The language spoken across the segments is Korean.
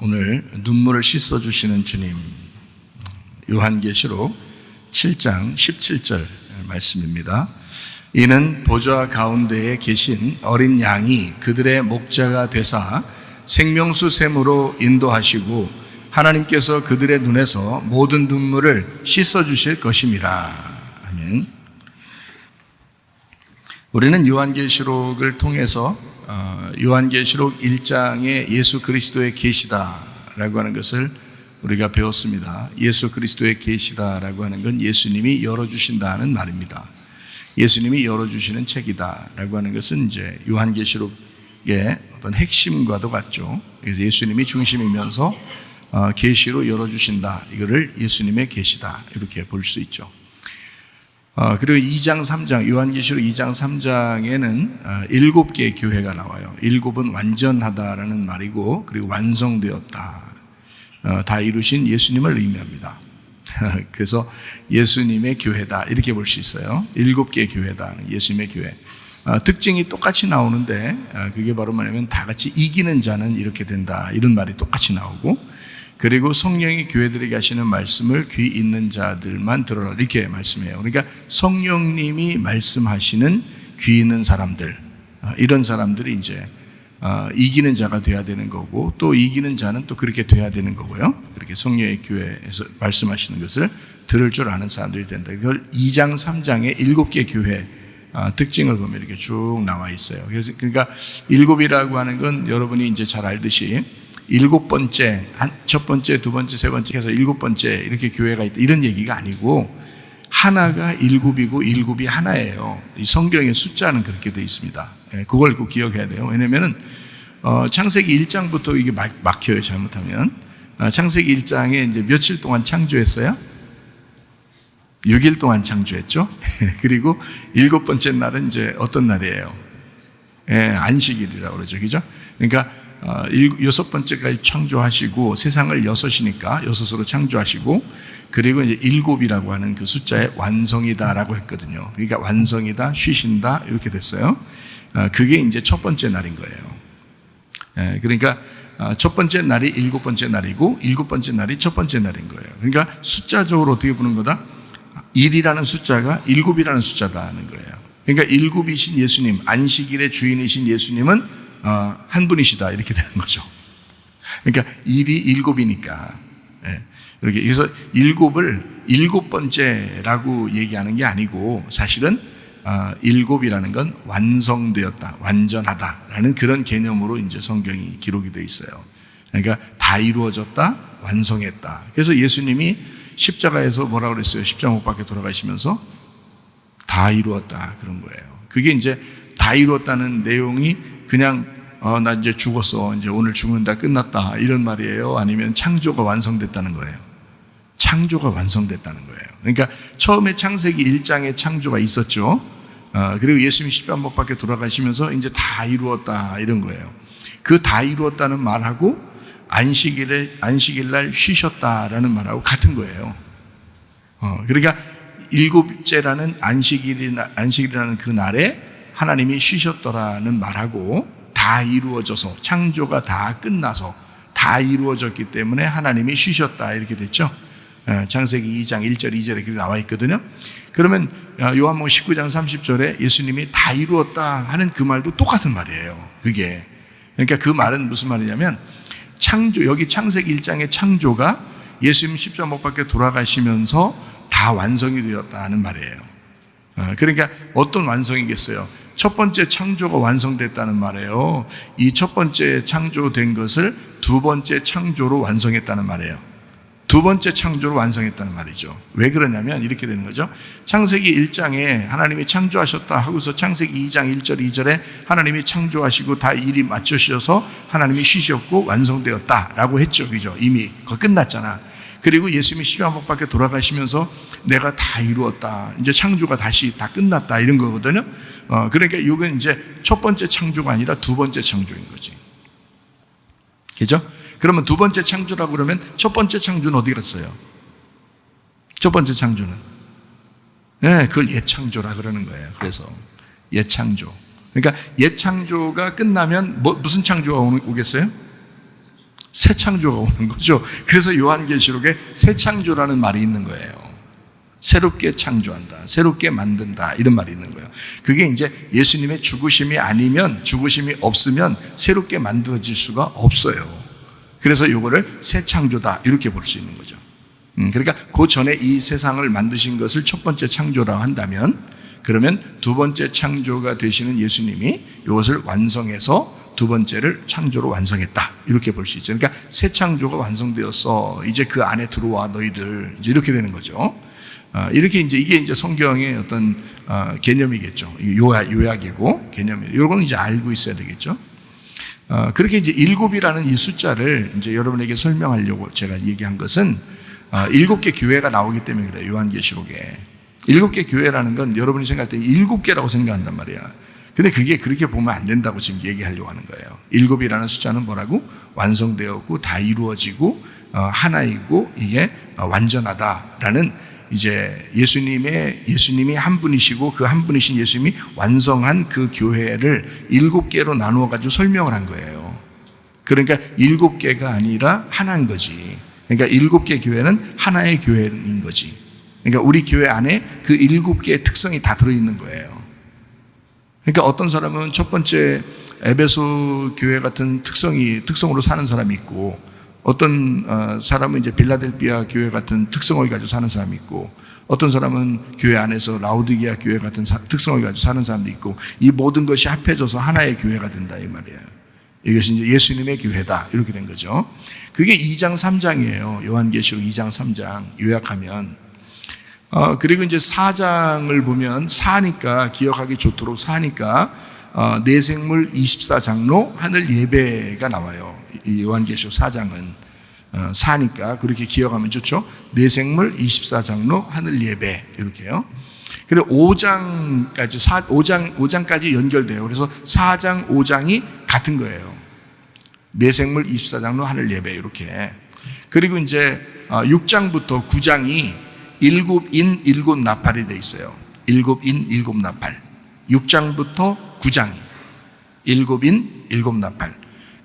오늘 눈물을 씻어주시는 주님, 요한계시록 7장 17절 말씀입니다. 이는 보좌 가운데에 계신 어린 양이 그들의 목자가 되사 생명수 샘으로 인도하시고 하나님께서 그들의 눈에서 모든 눈물을 씻어주실 것임이라. 아멘. 우리는 요한계시록을 통해서 요한계시록 1장에 예수 그리스도의 계시다라고 하는 것을 우리가 배웠습니다. 예수 그리스도의 계시다라고 하는 건 예수님이 열어주신다는 말입니다. 예수님이 열어주시는 책이다라고 하는 것은 이제 요한계시록의 어떤 핵심과도 같죠. 그래서 예수님이 중심이면서 계시로 열어주신다. 이거를 예수님의 계시다 이렇게 볼 수 있죠. 그리고 2장 3장 요한계시록 2장 3장에는 7개의 교회가 나와요. 7은 완전하다라는 말이고, 그리고 완성되었다, 다 이루신 예수님을 의미합니다. 그래서 예수님의 교회다 이렇게 볼 수 있어요. 7개의 교회다, 예수님의 교회. 특징이 똑같이 나오는데 그게 바로 뭐냐면 다 같이 이기는 자는 이렇게 된다, 이런 말이 똑같이 나오고, 그리고 성령이 교회들에게 하시는 말씀을 귀 있는 자들만 들어라 이렇게 말씀해요. 그러니까 성령님이 말씀하시는 귀 있는 사람들, 이런 사람들이 이제 이기는 자가 돼야 되는 거고, 또 이기는 자는 또 그렇게 돼야 되는 거고요. 그렇게 성령의 교회에서 말씀하시는 것을 들을 줄 아는 사람들이 된다. 그걸 2장 3장의 7개 교회 특징을 보면 이렇게 쭉 나와 있어요. 그러니까 7이라고 하는 건 여러분이 이제 잘 알듯이 7번째, 첫 번째, 두 번째, 세 번째 해서 7번째 이렇게 교회가 있다, 이런 얘기가 아니고 하나가 7이고 7이 하나예요. 이 성경의 숫자는 그렇게 되어 있습니다. 그걸 꼭 기억해야 돼요. 왜냐면은 창세기 1장부터 이게 막혀요, 잘못하면. 창세기 1장에 이제 며칠 동안 창조했어요? 6일 동안 창조했죠. 그리고 7번째 날은 이제 어떤 날이에요? 안식일이라고 그러죠. 그죠? 그러니까 6번째까지 창조하시고, 세상을 6이니까 6으로 창조하시고, 그리고 이제 7이라고 하는 그 숫자의 완성이다라고 했거든요. 그러니까 완성이다, 쉬신다 이렇게 됐어요. 그게 이제 첫 번째 날인 거예요. 그러니까 첫 번째 날이 7번째 날이고 7번째 날이 첫 번째 날인 거예요. 그러니까 숫자적으로 어떻게 보는 거다? 1이라는 숫자가 7이라는 숫자다는 거예요. 그러니까 7이신 예수님, 안식일의 주인이신 예수님은 한 분이시다 이렇게 되는 거죠. 그러니까 1이 7이니까 이렇게. 그래서 7을 7번째라고 얘기하는 게 아니고, 사실은 7이라는 건 완성되었다, 완전하다라는 그런 개념으로 이제 성경이 기록이 되어 있어요. 그러니까 다 이루어졌다, 완성했다. 그래서 예수님이 십자가에서 뭐라고 그랬어요? 십자가 못 박혀 돌아가시면서 다 이루었다 그런 거예요. 그게 이제 다 이루었다는 내용이 그냥 나 이제 죽었어, 이제 오늘 죽는다, 끝났다 이런 말이에요? 아니면 창조가 완성됐다는 거예요? 창조가 완성됐다는 거예요. 그러니까 처음에 창세기 1장에 창조가 있었죠. 그리고 예수님이 십자가 못 박혀 돌아가시면서 이제 다 이루었다 이런 거예요. 그 다 이루었다는 말하고 안식일날 쉬셨다라는 말하고 같은 거예요. 그러니까 7째라는 안식일이라는 그 날에 하나님이 쉬셨더라는 말하고, 다 이루어져서, 창조가 다 끝나서 다 이루어졌기 때문에 하나님이 쉬셨다 이렇게 됐죠. 창세기 2장 1절 2절에 그렇게 나와 있거든요. 그러면 요한복음 19장 30절에 예수님이 다 이루었다 하는 그 말도 똑같은 말이에요. 그게. 그러니까 그 말은 무슨 말이냐면, 창조, 여기 창세기 1장의 창조가 예수님 십자가 못 박혀 돌아가시면서 다 완성이 되었다는 말이에요. 그러니까 어떤 완성이겠어요? 첫 번째 창조가 완성됐다는 말이에요. 이 첫 번째 창조된 것을 두 번째 창조로 완성했다는 말이에요. 두 번째 창조로 완성했다는 말이죠. 왜 그러냐면 이렇게 되는 거죠. 창세기 1장에 하나님이 창조하셨다 하고서 창세기 2장 1절 2절에 하나님이 창조하시고 다 일이 맞추셔서 하나님이 쉬셨고 완성되었다라고 했죠. 그죠? 이미 그거 끝났잖아. 그리고 예수님이 십자가 못 박혀 돌아가시면서 내가 다 이루었다, 이제 창조가 다시 다 끝났다 이런 거거든요. 그러니까 이건 이제 첫 번째 창조가 아니라 두 번째 창조인 거지. 그죠? 그러면 두 번째 창조라고 그러면 첫 번째 창조는 어디 갔어요? 첫 번째 창조는? 네, 그걸 옛 창조라 그러는 거예요. 그래서 옛 창조. 그러니까 옛 창조가 끝나면 무슨 창조가 오겠어요? 새 창조가 오는 거죠. 그래서 요한계시록에 새 창조라는 말이 있는 거예요. 새롭게 창조한다, 새롭게 만든다, 이런 말이 있는 거예요. 그게 이제 예수님의 죽으심이 아니면, 죽으심이 없으면 새롭게 만들어질 수가 없어요. 그래서 이거를 새 창조다, 이렇게 볼 수 있는 거죠. 그러니까 그 전에 이 세상을 만드신 것을 첫 번째 창조라고 한다면, 그러면 두 번째 창조가 되시는 예수님이 이것을 완성해서 두 번째를 창조로 완성했다, 이렇게 볼 수 있죠. 그러니까 새 창조가 완성되었어, 이제 그 안에 들어와 너희들, 이제 이렇게 되는 거죠. 이렇게 이게 이제 성경의 어떤 개념이겠죠. 요약이고 개념이에요. 이건 이제 알고 있어야 되겠죠. 그렇게 이제 7이라는 이 숫자를 이제 여러분에게 설명하려고 제가 얘기한 것은 7개 교회가 나오기 때문에 그래요. 요한계시록에 7개 교회라는 건 여러분이 생각할 때 7개라고 생각한단 말이야. 근데 그게 그렇게 보면 안 된다고 지금 얘기하려고 하는 거예요. 7이라는 숫자는 뭐라고? 완성되었고 다 이루어지고 하나이고 이게 완전하다라는, 이제 예수님이 한 분이시고 그 한 분이신 예수님이 완성한 그 교회를 7개로 나누어 가지고 설명을 한 거예요. 그러니까 7개가 아니라 하나인 거지. 그러니까 7개 교회는 하나의 교회인 거지. 그러니까 우리 교회 안에 그 7개의 특성이 다 들어있는 거예요. 그러니까 어떤 사람은 첫 번째 에베소 교회 같은 특성으로 사는 사람이 있고, 어떤 사람은 이제 빌라델비아 교회 같은 특성을 가지고 사는 사람이 있고, 어떤 사람은 교회 안에서 라우디게아 교회 같은 특성을 가지고 사는 사람도 있고, 이 모든 것이 합해져서 하나의 교회가 된다, 이 말이에요. 이것이 이제 예수님의 교회다, 이렇게 된 거죠. 그게 2장 3장이에요. 요한계시록 2장 3장 요약하면. 그리고 이제 4장을 보면, 사니까 기억하기 좋도록 사니까 내생물 24장로 하늘 예배가 나와요. 이 요한계시록 4장은 사니까 그렇게 기억하면 좋죠. 내생물 24장로 하늘 예배, 이렇게요. 그리고 5장까지 연결돼요. 그래서 4장 5장이 같은 거예요. 내생물 24장로 하늘 예배, 이렇게. 그리고 이제 6장부터 9장이 7인 7나팔이 돼 있어요. 7인 7나팔. 6장부터 9장이 7인 7나팔.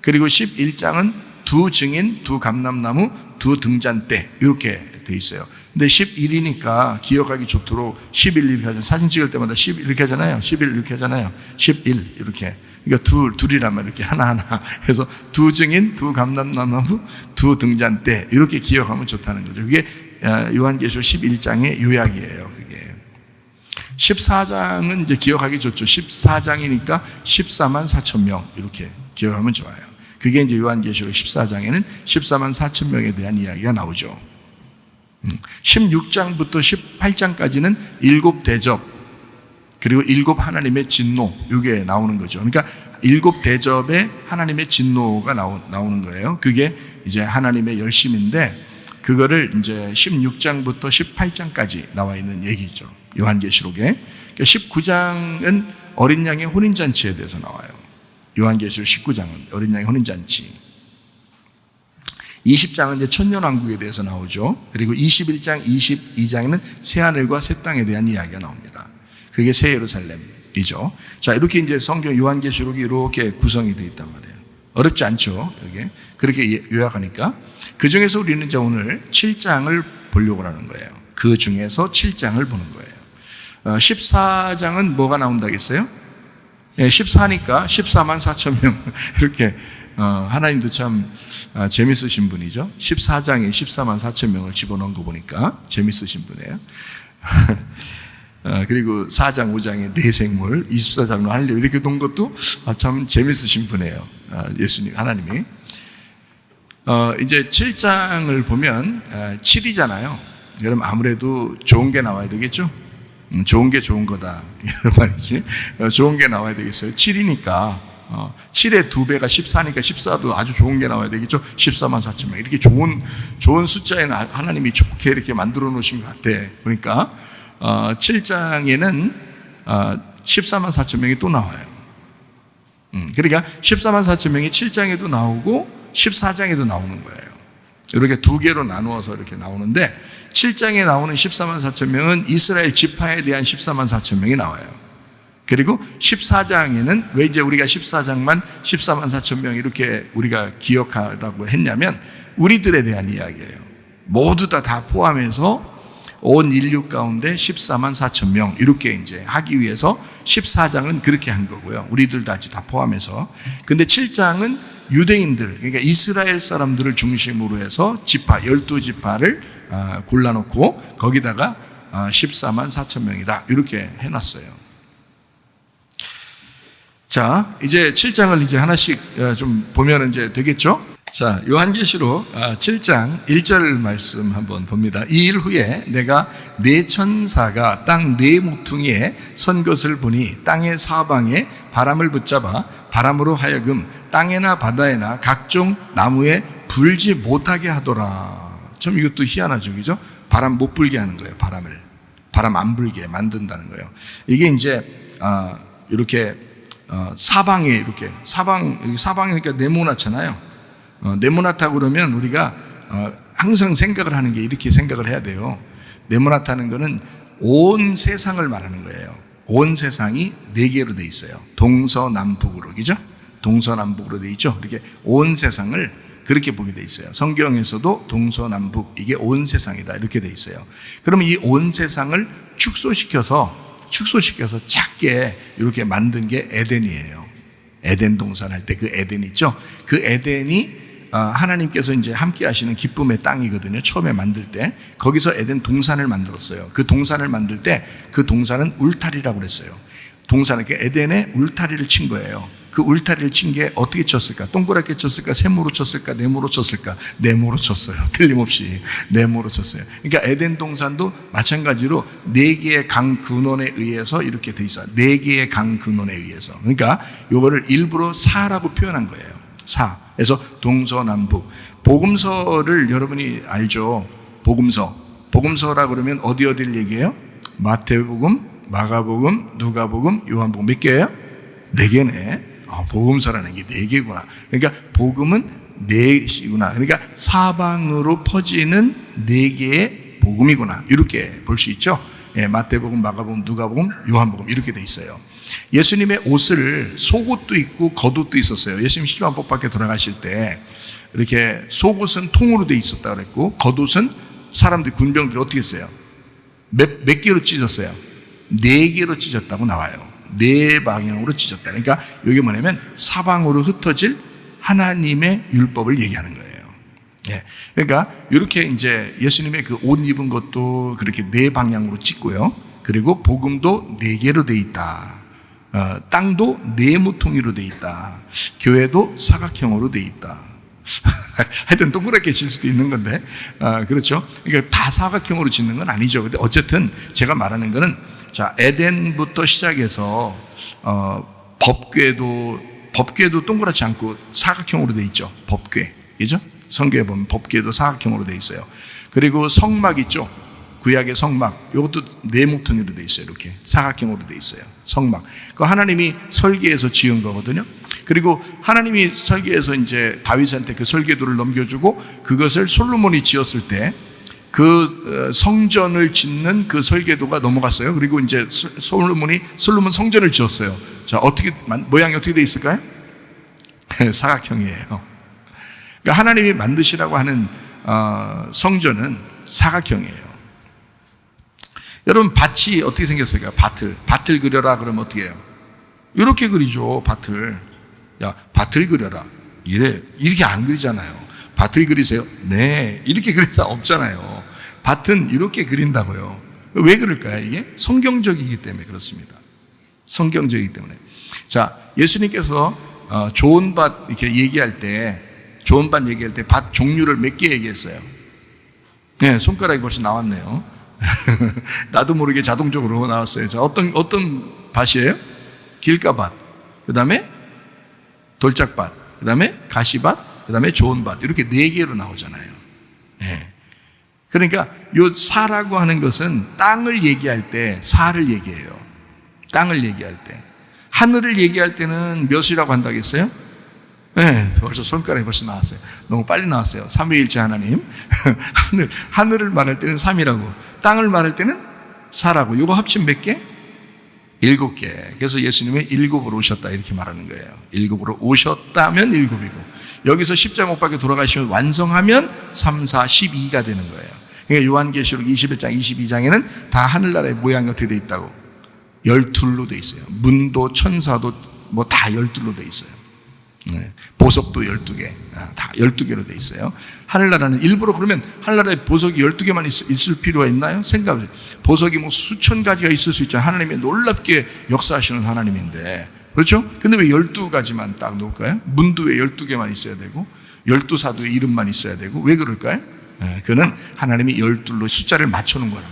그리고 11장은 2증인 2감람나무 2등잔대, 이렇게 돼 있어요. 근데 11이니까 기억하기 좋도록 11 이렇게 하잖아요. 사진 찍을 때마다 11 이렇게 하잖아요. 11 이렇게 하잖아요. 11 이렇게. 그러니까 둘이라면 이렇게 하나하나 해서 2증인 2감람나무 2등잔대, 이렇게 기억하면 좋다는 거죠. 그게 요한계시록 11장의 요약이에요. 그게 14장은 이제 기억하기 좋죠. 14장이니까 14만 4천 명, 이렇게 기억하면 좋아요. 그게 이제 요한계시록 14장에는 14만 4천 명에 대한 이야기가 나오죠. 16장부터 18장까지는 7 대접, 그리고 7 하나님의 진노, 이게 나오는 거죠. 그러니까 7 대접에 하나님의 진노가 나오는 거예요. 그게 이제 하나님의 열심인데, 그거를 이제 16장부터 18장까지 나와 있는 얘기죠. 요한계시록에. 그러니까 19장은 어린 양의 혼인잔치에 대해서 나와요. 요한계시록 19장은 어린 양의 혼인잔치. 20장은 이제 천년왕국에 대해서 나오죠. 그리고 21장, 22장에는 새하늘과 새 땅에 대한 이야기가 나옵니다. 그게 새 예루살렘이죠. 자, 이렇게 이제 성경 요한계시록이 이렇게 구성이 되어 있단 말이에요. 어렵지 않죠, 이게. 그렇게 요약하니까. 그 중에서 우리는 이제 오늘 7장을 보려고 하는 거예요. 그 중에서 7장을 보는 거예요. 14장은 뭐가 나온다겠어요? 14니까 14만 4천 명. 이렇게, 하나님도 참 재밌으신 분이죠. 14장에 14만 4천 명을 집어넣은 거 보니까 재밌으신 분이에요. 그리고 4장, 5장에 내생물, 24장로 하늘 예배, 이렇게 놓은 것도 참 재밌으신 분이에요. 예수님, 하나님이. 이제 7장을 보면 7이잖아요. 그럼 아무래도 좋은 게 나와야 되겠죠? 좋은 게 좋은 거다, 이런 말이지. 좋은 게 나와야 되겠어요. 7이니까 7의 2배가 14니까 14도 아주 좋은 게 나와야 되겠죠. 14만 4천 명, 이렇게 좋은 숫자에는 하나님이 좋게 이렇게 만들어 놓으신 것 같아. 그러니까 7장에는 14만 4천 명이 또 나와요. 그러니까 14만 4천 명이 7장에도 나오고 14장에도 나오는 거예요. 이렇게 2개로 나누어서 이렇게 나오는데, 7장에 나오는 14만 4천 명은 이스라엘 지파에 대한 14만 4천 명이 나와요. 그리고 14장에는 왜 이제 우리가 14장만 14만 4천 명 이렇게 우리가 기억하라고 했냐면 우리들에 대한 이야기예요. 모두 다 포함해서 온 인류 가운데 14만 4천 명 이렇게 이제 하기 위해서 14장은 그렇게 한 거고요. 우리들 다 포함해서. 근데 7장은 유대인들, 그러니까 이스라엘 사람들을 중심으로 해서 지파, 12지파를 골라놓고 거기다가 14만 4천 명이다 이렇게 해놨어요. 자, 이제 7장을 이제 하나씩 좀 보면 이제 되겠죠? 자, 요한계시록 7장 1절 말씀 한번 봅니다. 이 일 후에 내가 네 천사가 땅 네 모퉁이에 선 것을 보니 땅의 사방에 바람을 붙잡아 바람으로 하여금 땅에나 바다에나 각종 나무에 불지 못하게 하더라. 참 이것도 희한하죠, 그죠? 바람 못 불게 하는 거예요, 바람을. 바람 안 불게 만든다는 거예요. 이게 이제 이렇게 사방에 이렇게 사방이니까 네모나잖아요. 네모나다고 그러면 우리가 항상 생각을 하는 게 이렇게 생각을 해야 돼요. 네모나다는 거는 온 세상을 말하는 거예요. 온 세상이 네 개로 돼 있어요. 동서남북으로, 그죠? 동서남북으로 돼 있죠. 이렇게 온 세상을 그렇게 보게 돼 있어요. 성경에서도 동서남북 이게 온 세상이다 이렇게 돼 있어요. 그러면 이 온 세상을 축소시켜서 작게 이렇게 만든 게 에덴이에요. 에덴 동산 할 때 그 에덴 있죠? 그 에덴이 하나님께서 이제 함께 하시는 기쁨의 땅이거든요. 처음에 만들 때 거기서 에덴 동산을 만들었어요. 그 동산을 만들 때 그 동산은 울타리라고 그랬어요. 동산은 에덴에 울타리를 친 거예요. 그 울타리를 친 게 어떻게 쳤을까? 동그랗게 쳤을까? 세모로 쳤을까? 네모로 쳤을까? 네모로 쳤어요. 틀림없이 네모로 쳤어요. 그러니까 에덴 동산도 마찬가지로 네 개의 강 근원에 의해서 이렇게 돼 있어요. 네 개의 강 근원에 의해서. 그러니까 요거를 일부러 사라고 표현한 거예요. 사. 그래서 동서남북. 복음서를 여러분이 알죠? 복음서라 그러면 어디를 얘기해요? 마태복음, 마가복음, 누가복음, 요한복음 몇 개예요? 네 개네. 복음서라는 게 네 개구나. 그러니까 복음은 넷이구나. 그러니까 사방으로 퍼지는 네 개의 복음이구나. 이렇게 볼 수 있죠. 마태복음, 마가복음, 누가복음, 요한복음 이렇게 돼 있어요. 예수님의 옷을 속옷도 있고 겉옷도 있었어요. 예수님 십자가 밖에 돌아가실 때 이렇게 속옷은 통으로 돼 있었다 그랬고 겉옷은 사람들이 군병들이 어떻게 했어요? 몇 개로 찢었어요? 네 개로 찢었다고 나와요. 네 방향으로 찢었다. 그러니까 이게 뭐냐면 사방으로 흩어질 하나님의 율법을 얘기하는 거예요. 예. 그러니까 이렇게 이제 예수님의 그 옷 입은 것도 그렇게 네 방향으로 찢고요. 그리고 복음도 네 개로 돼 있다. 땅도 네모퉁이로 돼 있다. 교회도 사각형으로 돼 있다. 하여튼 동그랗게 질 수도 있는 건데, 그렇죠? 그러니까 다 사각형으로 짓는 건 아니죠. 근데 어쨌든 제가 말하는 거는 자, 에덴부터 시작해서 법궤도 동그랗지 않고 사각형으로 돼 있죠. 법궤, 그죠? 성경에 보면 법궤도 사각형으로 돼 있어요. 그리고 성막 있죠. 구약의 성막, 이것도 네모퉁이로 돼 있어요. 이렇게 사각형으로 돼 있어요. 성막. 그 하나님이 설계해서 지은 거거든요. 그리고 하나님이 설계해서 이제 다윗한테 그 설계도를 넘겨주고 그것을 솔로몬이 지었을 때 그 성전을 짓는 그 설계도가 넘어갔어요. 그리고 이제 솔로몬 성전을 지었어요. 자, 모양이 어떻게 돼 있을까요? 사각형이에요. 그러니까 하나님이 만드시라고 하는 성전은 사각형이에요. 여러분 밭이 어떻게 생겼을까요? 밭을 그려라 그러면 어떻게 해요? 이렇게 그리죠. 밭을. 야, 밭을 그려라. 이렇게 안 그리잖아요. 밭을 그리세요? 네. 이렇게 그릴 수 없잖아요. 밭은 이렇게 그린다고요. 왜 그럴까요? 이게 성경적이기 때문에 그렇습니다. 성경적이기 때문에. 자, 예수님께서 좋은 밭 이렇게 얘기할 때 밭 종류를 몇 개 얘기했어요? 네, 손가락이 벌써 나왔네요. 나도 모르게 자동적으로 나왔어요. 자, 어떤 밭이에요? 길가밭, 그 다음에 돌짝밭, 그 다음에 가시밭, 그 다음에 좋은 밭. 이렇게 네 개로 나오잖아요. 네. 그러니까 요 사라고 하는 것은 땅을 얘기할 때 사를 얘기해요. 땅을 얘기할 때. 하늘을 얘기할 때는 몇이라고 한다겠어요? 네, 벌써 손가락이 벌써 나왔어요. 너무 빨리 나왔어요. 삼위일체 하나님. 하늘을 말할 때는 3이라고, 땅을 말할 때는 4라고. 이거 합치면 몇 개? 7개. 그래서 예수님은 7으로 오셨다 이렇게 말하는 거예요. 7으로 오셨다면 7이고 여기서 십자가 못 박혀 돌아가시면 완성하면 3, 4, 12가 되는 거예요. 그러니까 요한계시록 21장, 22장에는 다 하늘나라의 모양이 어떻게 되어 있다고? 12로 되어 있어요. 문도 천사도 뭐 다 12로 되어 있어요. 보석도 12개, 다 12개로 되어 있어요. 하늘나라는 일부러 그러면 하늘나라에 보석이 12개만 있을 필요가 있나요? 생각해. 보석이 뭐 수천 가지가 있을 수 있잖아요. 하나님이 놀랍게 역사하시는 하나님인데. 그렇죠? 근데 왜 12가지만 딱 놓을까요? 문도 왜 12개만 있어야 되고 12사도의 이름만 있어야 되고 왜 그럴까요? 그는 하나님이 12로 숫자를 맞춰놓은 거란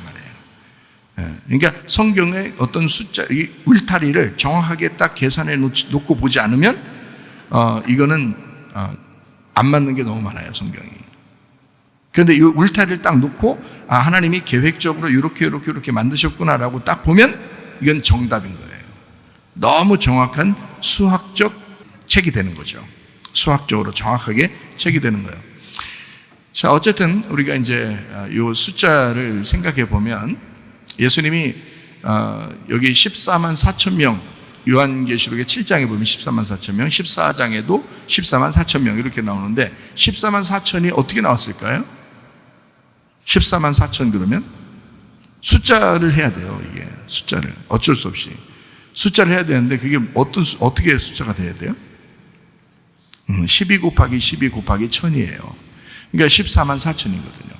말이에요. 그러니까 성경의 어떤 숫자, 이 울타리를 정확하게 딱 계산해 놓고 보지 않으면 이거는 안 맞는 게 너무 많아요, 성경이. 그런데 이 울타리를 딱 놓고 하나님이 계획적으로 이렇게 만드셨구나라고 딱 보면 이건 정답인 거예요. 너무 정확한 수학적 책이 되는 거죠. 수학적으로 정확하게 책이 되는 거예요. 자, 어쨌든 우리가 이제 이 숫자를 생각해 보면 예수님이 여기 14만 4천 명, 요한계시록의 7장에 보면 14만 4천 명, 14장에도 14만 4천 명 이렇게 나오는데 14만 4천이 어떻게 나왔을까요? 14만 4천 그러면 숫자를 해야 돼요. 이게 숫자를 어쩔 수 없이 숫자를 해야 되는데 그게 어떻게 숫자가 돼야 돼요? 12 곱하기 12 곱하기 1000이에요. 그러니까 14만 4천이거든요.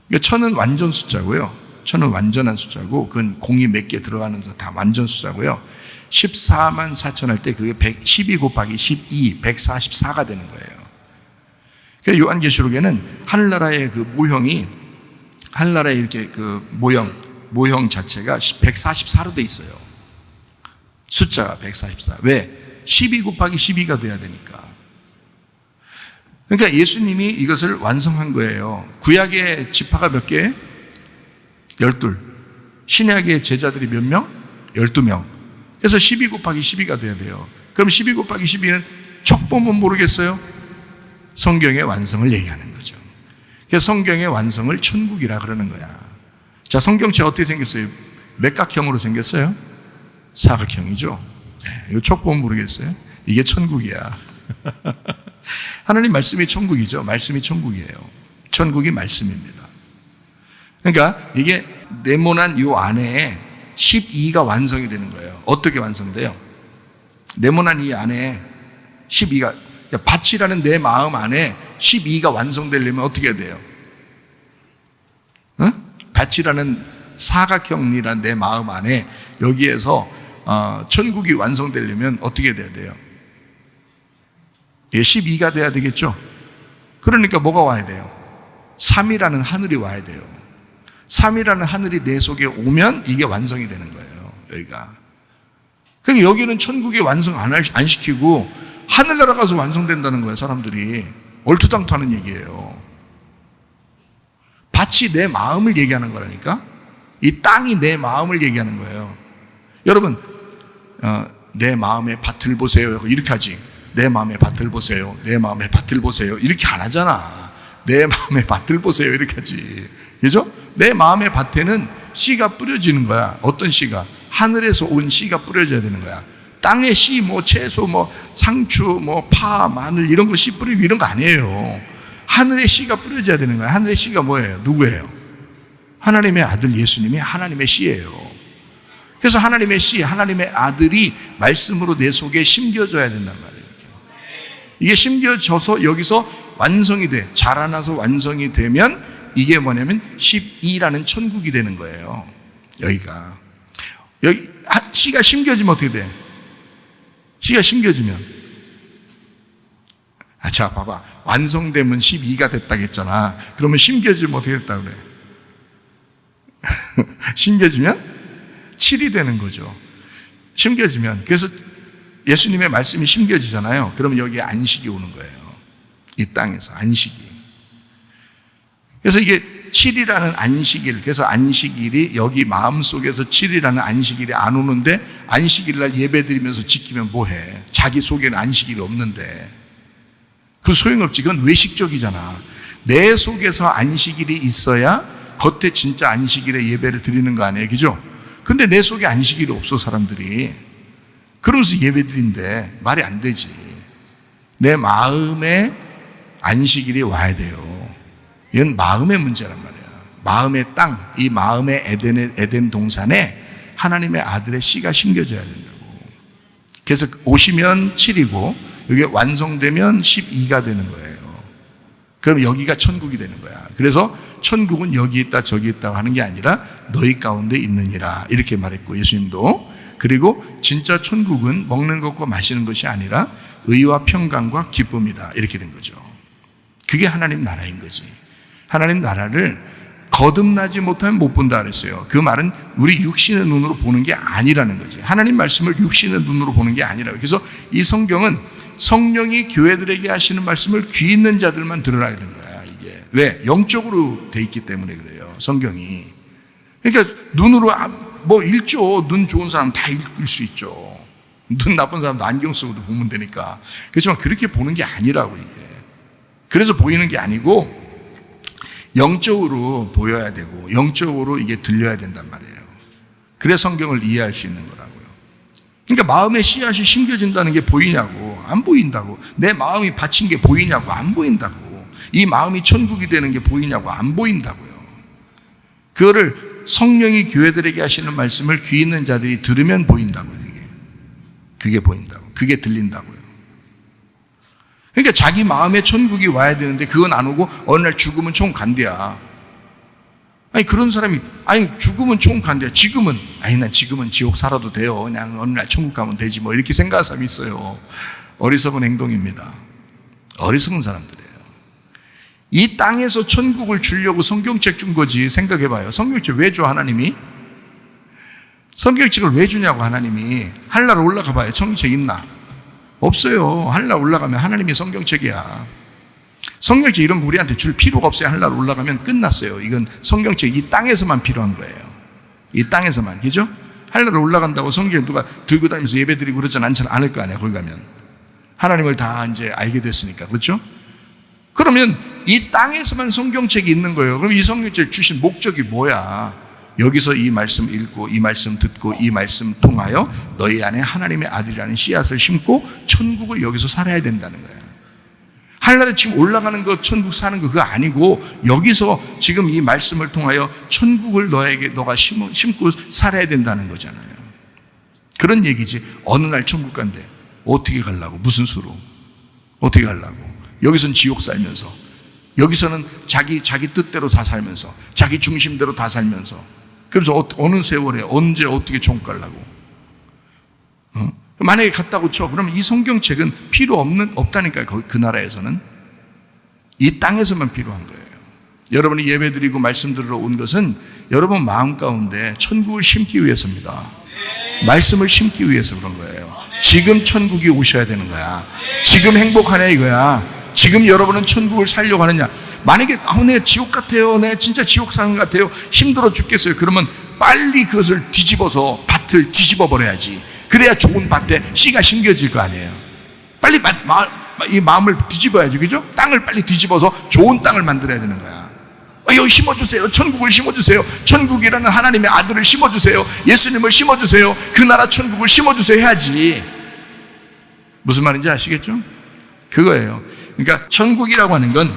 그러니까 1000은 완전 숫자고요. 1000은 완전한 숫자고 그건 공이 몇 개 들어가는 다 완전 숫자고요. 14만 4천 할 때 그게 12 곱하기 12, 144가 되는 거예요. 그러니까 요한계시록에는 하늘나라의 그 모형이 하늘나라의 이렇게 그 모형 자체가 144로 돼 있어요. 숫자가 144. 왜? 12 곱하기 12가 돼야 되니까. 그러니까 예수님이 이것을 완성한 거예요. 구약의 지파가 몇 개? 12. 신약의 제자들이 몇 명? 12명. 그래서 12 곱하기 12가 돼야 돼요. 그럼 12 곱하기 12는 척 보면 모르겠어요? 성경의 완성을 얘기하는 거죠. 그래서 성경의 완성을 천국이라 그러는 거야. 자, 성경체 어떻게 생겼어요? 맥각형으로 생겼어요? 사각형이죠. 이거 척 보면 모르겠어요? 이게 천국이야. 하나님 말씀이 천국이죠. 말씀이 천국이에요. 천국이 말씀입니다. 그러니까 이게 네모난 요 안에 12가 완성이 되는 거예요. 어떻게 완성돼요? 네모난 이 안에 12가, 밭이라는 내 마음 안에 12가 완성되려면 어떻게 해야 돼요? 밭이라는 사각형이라는 내 마음 안에 여기에서 천국이 완성되려면 어떻게 돼야 돼요? 12가 돼야 되겠죠? 그러니까 뭐가 와야 돼요? 3이라는 하늘이 와야 돼요. 3이라는 하늘이 내 속에 오면 이게 완성이 되는 거예요. 여기가. 그러니까 여기는 천국이 완성 안 시키고 하늘나라 가서 완성된다는 거예요. 사람들이. 얼토당토하는 얘기예요. 밭이 내 마음을 얘기하는 거라니까. 이 땅이 내 마음을 얘기하는 거예요. 여러분, 내 마음의 밭을 보세요. 이렇게 하지. 내 마음의 밭을 보세요. 내 마음의 밭을 보세요. 이렇게 안 하잖아. 내 마음의 밭을 보세요. 이렇게 하지. 그죠? 내 마음의 밭에는 씨가 뿌려지는 거야. 어떤 씨가? 하늘에서 온 씨가 뿌려져야 되는 거야. 땅의 씨, 뭐 채소, 뭐 상추, 뭐 파, 마늘 이런 거 씨 뿌리고 이런 거 아니에요. 하늘의 씨가 뿌려져야 되는 거야. 하늘의 씨가 뭐예요? 누구예요? 하나님의 아들 예수님이 하나님의 씨예요. 그래서 하나님의 씨, 하나님의 아들이 말씀으로 내 속에 심겨져야 된단 말이에요. 이게 심겨져서 여기서 완성이 돼. 자라나서 완성이 되면 이게 뭐냐면 12라는 천국이 되는 거예요. 여기가. 여기 씨가 심겨지면 어떻게 돼? 씨가 심겨지면. 자, 봐봐. 완성되면 12가 됐다고 했잖아. 그러면 심겨지면 어떻게 됐다고 그래? 심겨지면 7이 되는 거죠. 심겨지면. 그래서 예수님의 말씀이 심겨지잖아요. 그러면 여기에 안식이 오는 거예요. 이 땅에서 안식이. 그래서 이게 7이라는 안식일, 그래서 안식일이 여기 마음속에서 7이라는 안식일이 안 오는데 안식일 날 예배 드리면서 지키면 뭐해? 자기 속에는 안식일이 없는데. 그 소용없지. 그건 외식적이잖아. 내 속에서 안식일이 있어야 겉에 진짜 안식일에 예배를 드리는 거 아니에요? 그죠? 근데 내 속에 안식일이 없어, 사람들이. 그러면서 예배드린데 말이 안 되지. 내 마음에 안식일이 와야 돼요. 이건 마음의 문제란 말이야. 마음의 땅, 이 마음의 에덴 동산에 하나님의 아들의 씨가 심겨져야 된다고. 그래서 오시면 7이고 이게 완성되면 12가 되는 거예요. 그럼 여기가 천국이 되는 거야. 그래서 천국은 여기 있다 저기 있다고 하는 게 아니라 너희 가운데 있느니라 이렇게 말했고, 예수님도. 그리고 진짜 천국은 먹는 것과 마시는 것이 아니라 의와 평강과 기쁨이다 이렇게 된 거죠. 그게 하나님 나라인 거지. 하나님 나라를 거듭나지 못하면 못 본다 그랬어요. 그 말은 우리 육신의 눈으로 보는 게 아니라는 거지. 하나님 말씀을 육신의 눈으로 보는 게 아니라고. 그래서 이 성경은 성령이 교회들에게 하시는 말씀을 귀 있는 자들만 들으라 그러는 거야. 이게 왜? 영적으로 돼 있기 때문에 그래요, 성경이. 그러니까 눈으로 뭐 읽죠. 눈 좋은 사람 다 읽을 수 있죠. 눈 나쁜 사람도 안경 쓰고도 보면 되니까. 그렇지만 그렇게 보는 게 아니라고, 이게. 그래서 보이는 게 아니고 영적으로 보여야 되고 영적으로 이게 들려야 된단 말이에요. 그래 성경을 이해할 수 있는 거라고요. 그러니까 마음에 씨앗이 심겨진다는 게 보이냐고. 안 보인다고. 내 마음이 바친 게 보이냐고. 안 보인다고. 이 마음이 천국이 되는 게 보이냐고. 안 보인다고요. 그거를 성령이 교회들에게 하시는 말씀을 귀 있는 자들이 들으면 보인다고요. 그게 보인다고. 그게 들린다고요. 그러니까 자기 마음에 천국이 와야 되는데 그건 안 오고 어느 날 죽으면 총 간대야. 아니 그런 사람이 죽으면 총 간대야. 지금은 난 지금은 지옥 살아도 돼요. 그냥 어느 날 천국 가면 되지 뭐 이렇게 생각하는 사람이 있어요. 어리석은 행동입니다. 어리석은 사람들이에요. 이 땅에서 천국을 주려고 성경책 준 거지. 생각해봐요. 성경책 왜 줘, 하나님이? 성경책을 왜 주냐고, 하나님이. 한나라 올라가 봐요. 성경책 있나? 없어요. 한나라 올라가면 하나님이 성경책이야. 성경책 이런 거 우리한테 줄 필요가 없어요. 한나라 올라가면 끝났어요. 이건 성경책 이 땅에서만 필요한 거예요. 이 땅에서만. 그죠? 한나라 올라간다고 성경 누가 들고 다니면서 예배 드리고 그러진 않을 거 아니야. 거기 가면. 하나님을 다 이제 알게 됐으니까. 그렇죠? 그러면 이 땅에서만 성경책이 있는 거예요. 그럼 이 성경책 주신 목적이 뭐야? 여기서 이 말씀 읽고 이 말씀 듣고 이 말씀 통하여 너희 안에 하나님의 아들이라는 씨앗을 심고 천국을 여기서 살아야 된다는 거예요. 하늘나라 지금 올라가는 거, 천국 사는 거 그거 아니고 여기서 지금 이 말씀을 통하여 천국을 너가 심고 살아야 된다는 거잖아요. 그런 얘기지. 어느 날 천국 간대. 어떻게 가려고? 무슨 수로? 어떻게 가려고? 여기서는 지옥 살면서, 여기서는 자기 뜻대로 다 살면서, 자기 중심대로 다 살면서, 그래서 어느 세월에 언제 어떻게 천국 가려고? 만약에 갔다고 쳐. 그러면 이 성경책은 필요 없다니까요. 그 나라에서는. 이 땅에서만 필요한 거예요. 여러분이 예배드리고 말씀 들으러 온 것은 여러분 마음 가운데 천국을 심기 위해서입니다. 말씀을 심기 위해서 그런 거예요. 지금 천국이 오셔야 되는 거야. 지금 행복하냐 이거야. 지금 여러분은 천국을 살려고 하느냐. 만약에 내가 지옥 같아요. 내가 진짜 지옥 사는 것 같아요. 힘들어 죽겠어요. 그러면 빨리 그것을 뒤집어서 밭을 뒤집어 버려야지. 그래야 좋은 밭에 씨가 심겨질 거 아니에요. 빨리 이 마음을 뒤집어야지. 그죠? 땅을 빨리 뒤집어서 좋은 땅을 만들어야 되는 거야. 여기 심어주세요. 천국을 심어주세요. 천국이라는 하나님의 아들을 심어주세요. 예수님을 심어주세요. 그 나라 천국을 심어주세요 해야지. 무슨 말인지 아시겠죠? 그거예요. 그러니까 천국이라고 하는 건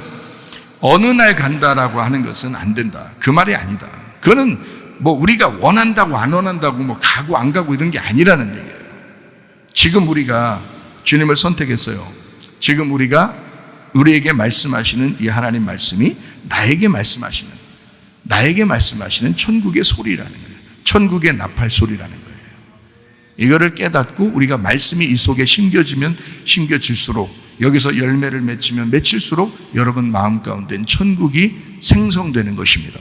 어느 날 간다라고 하는 것은 안 된다. 그 말이 아니다. 그거는 뭐 우리가 원한다고 안 원한다고 뭐 가고 안 가고 이런 게 아니라는 얘기예요. 지금 우리가 주님을 선택했어요. 지금 우리에게 말씀하시는 이 하나님 말씀이 나에게 말씀하시는 천국의 소리라는 거예요. 천국의 나팔 소리라는 거예요. 이거를 깨닫고 우리가 말씀이 이 속에 심겨질수록 여기서 열매를 맺히면 맺힐수록 여러분 마음 가운데는 천국이 생성되는 것입니다.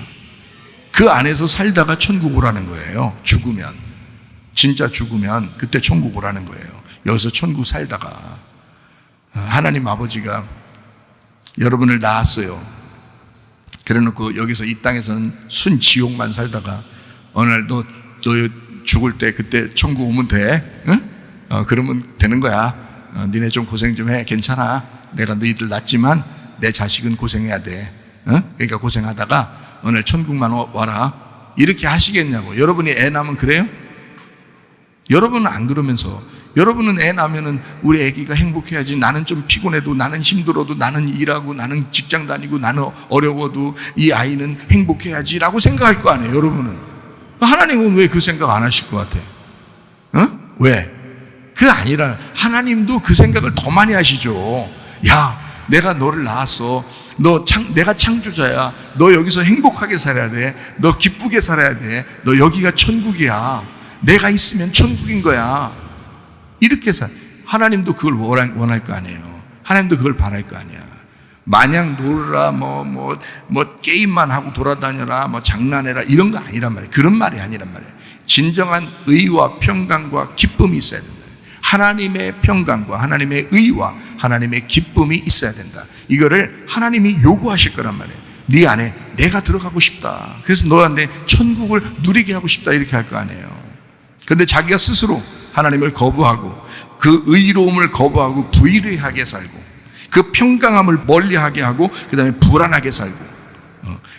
그 안에서 살다가 천국 오라는 거예요. 진짜 죽으면 그때 천국 오라는 거예요. 여기서 천국 살다가 하나님 아버지가 여러분을 낳았어요. 그래놓고 여기서 이 땅에서는 순 지옥만 살다가 어느 날 너 죽을 때 그때 천국 오면 돼. 응? 그러면 되는 거야. 니네 좀 고생 좀 해. 괜찮아. 내가 너희들 낳지만 내 자식은 고생해야 돼. 그러니까 고생하다가 어느 날 천국만 와라. 이렇게 하시겠냐고. 여러분이 애 낳으면 그래요? 여러분은 안 그러면서, 여러분은 애 낳으면은 우리 애기가 행복해야지, 나는 좀 피곤해도, 나는 힘들어도, 나는 일하고, 나는 직장 다니고, 나는 어려워도 이 아이는 행복해야지 라고 생각할 거 아니에요, 여러분은. 하나님은 왜 그 생각 안 하실 것 같아? 어? 왜? 그 아니라 하나님도 그 생각을 더 많이 하시죠. 야, 내가 너를 낳았어. 내가 창조자야. 너 여기서 행복하게 살아야 돼. 너 기쁘게 살아야 돼. 너 여기가 천국이야. 내가 있으면 천국인 거야. 이렇게 하나님도 그걸 원할 거 아니에요. 하나님도 그걸 바랄 거 아니야. 마냥 놀라, 게임만 하고 돌아다녀라, 장난해라, 이런 거 아니란 말이에요. 그런 말이 아니란 말이에요. 진정한 의와 평강과 기쁨이 있어야 된다. 하나님의 평강과 하나님의 의와 하나님의 기쁨이 있어야 된다. 이거를 하나님이 요구하실 거란 말이에요. 네 안에 내가 들어가고 싶다. 그래서 너한테 천국을 누리게 하고 싶다. 이렇게 할 거 아니에요. 그런데 자기가 스스로 하나님을 거부하고 그 의로움을 거부하고 불의하게 살고 그 평강함을 멀리하게 하고 그 다음에 불안하게 살고